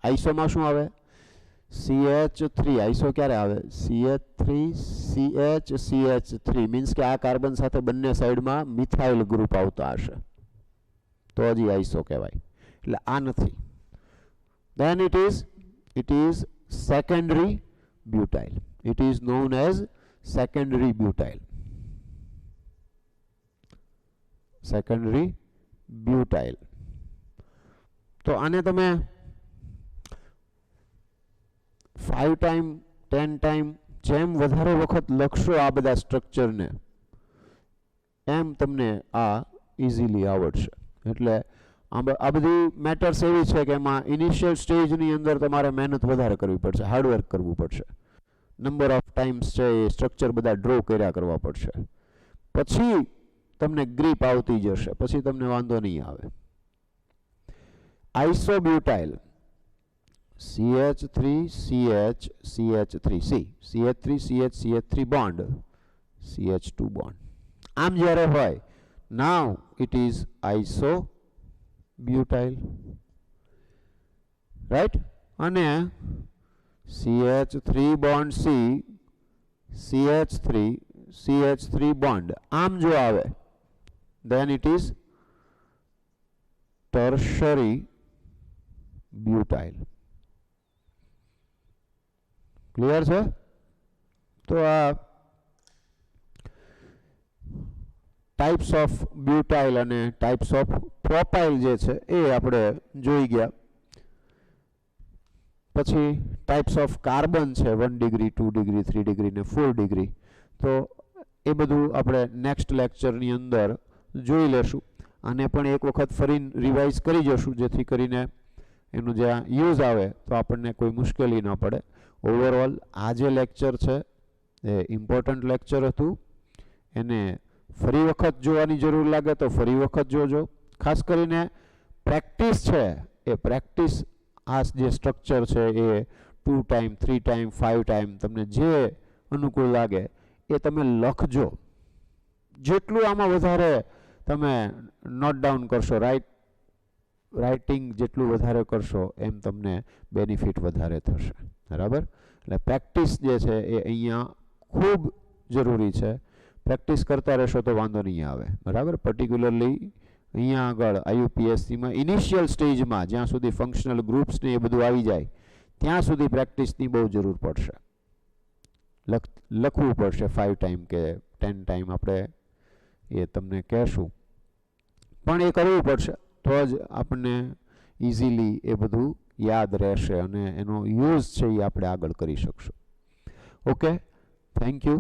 આઈસોમાં શું આવે? CH3 આઈસો ક્યારે આવે? CH3 CH3 મીન્સ કે આ કાર્બન સાથે બંને સાઈડમાં મિથાઇલ ગ્રુપ આવતા હશે તો હજી આઈસો કહેવાય. એટલે આ નથી. Then it is secondary butyl. It is known as secondary butyl. Secondary butyl. તો આને તમે 5 ટાઈમ 10 ટાઈમ જેમ વધારે વખત લખશો આ બધા સ્ટ્રક્ચરને એમ તમને આ ઇઝીલી આવડશે. એટલે આ બધી મેટર્સ એવી છે કે એમાં ઇનિશિયલ સ્ટેજની અંદર તમારે મહેનત વધારે કરવી પડશે, હાર્ડવર્ક કરવું પડશે, નંબર ઓફ ટાઈમ્સ છે એ સ્ટ્રક્ચર બધા ડ્રો કર્યા કરવા પડશે. પછી તમને ગ્રીપ આવતી જશે, પછી તમને વાંધો નહીં આવે. આઇસોબ્યુટાઇલ CH3 CH CH3C CH3 CH CH3 bond CH2 bond. આમ જ્યારે હોય now it is isobutyl, right? અને CH3 bond C CH3 bond આમ જો આવે then it is tertiary butyl. Clear છે? તો આ ટાઈપ્સ ઓફ બ્યુટાઇલ અને ટાઈપ્સ ઓફ પ્રોપાઇલ જે છે એ આપણે જોઈ ગયા. પછી ટાઈપ્સ ઓફ કાર્બન છે 1 ડિગ્રી 2 ડિગ્રી 3 ડિગ્રી ને 4 ડિગ્રી. તો એ બધું આપણે નેક્સ્ટ લેક્ચરની અંદર જોઈ લેશું. આને પણ એક વખત ફરી રિવાઇઝ કરી જશું જેથી કરીને એનું જ્યાં યુઝ આવે તો આપણને કોઈ મુશ્કેલી ન પડે. ઓવરઓલ આ જે લેક્ચર છે એ ઇમ્પોર્ટન્ટ લેક્ચર હતું. એને ફરી વખત જોવાની જરૂર લાગે તો ફરી વખત જોજો. ખાસ કરીને પ્રેક્ટિસ છે એ પ્રેક્ટિસ આ જે સ્ટ્રક્ચર છે એ 2 ટાઈમ 3 ટાઈમ 5 ટાઈમ તમને જે અનુકૂળ લાગે એ તમે લખજો. જેટલું આમાં વધારે તમે નોટ ડાઉન કરશો, રાઇટિંગ જેટલું વધારે કરશો એમ તમને બેનિફિટ વધારે થશે. બરાબર? એટલે પ્રેક્ટિસ જે છે એ અહીંયા ખૂબ જરૂરી છે. પ્રેક્ટિસ કરતા રહેશો તો વાંધો નહીં આવે. બરાબર? પર્ટિક્યુલરલી અહીંયા આગળ IUPSCમાં ઇનિશિયલ સ્ટેજમાં જ્યાં સુધી ફંક્શનલ ગ્રુપ્સ ને એ બધું આવી જાય ત્યાં સુધી પ્રેક્ટિસની બહુ જરૂર પડશે. લખવું પડશે 5 ટાઈમ કે 10 ટાઈમ આપણે એ તમને કહેશું, પણ એ કરવું પડશે તો જ આપણને ઇઝીલી એ બધું યાદ રહેશે અને એનો યુઝ છે એ આપણે આગળ કરી શકશું. Okay, thank you.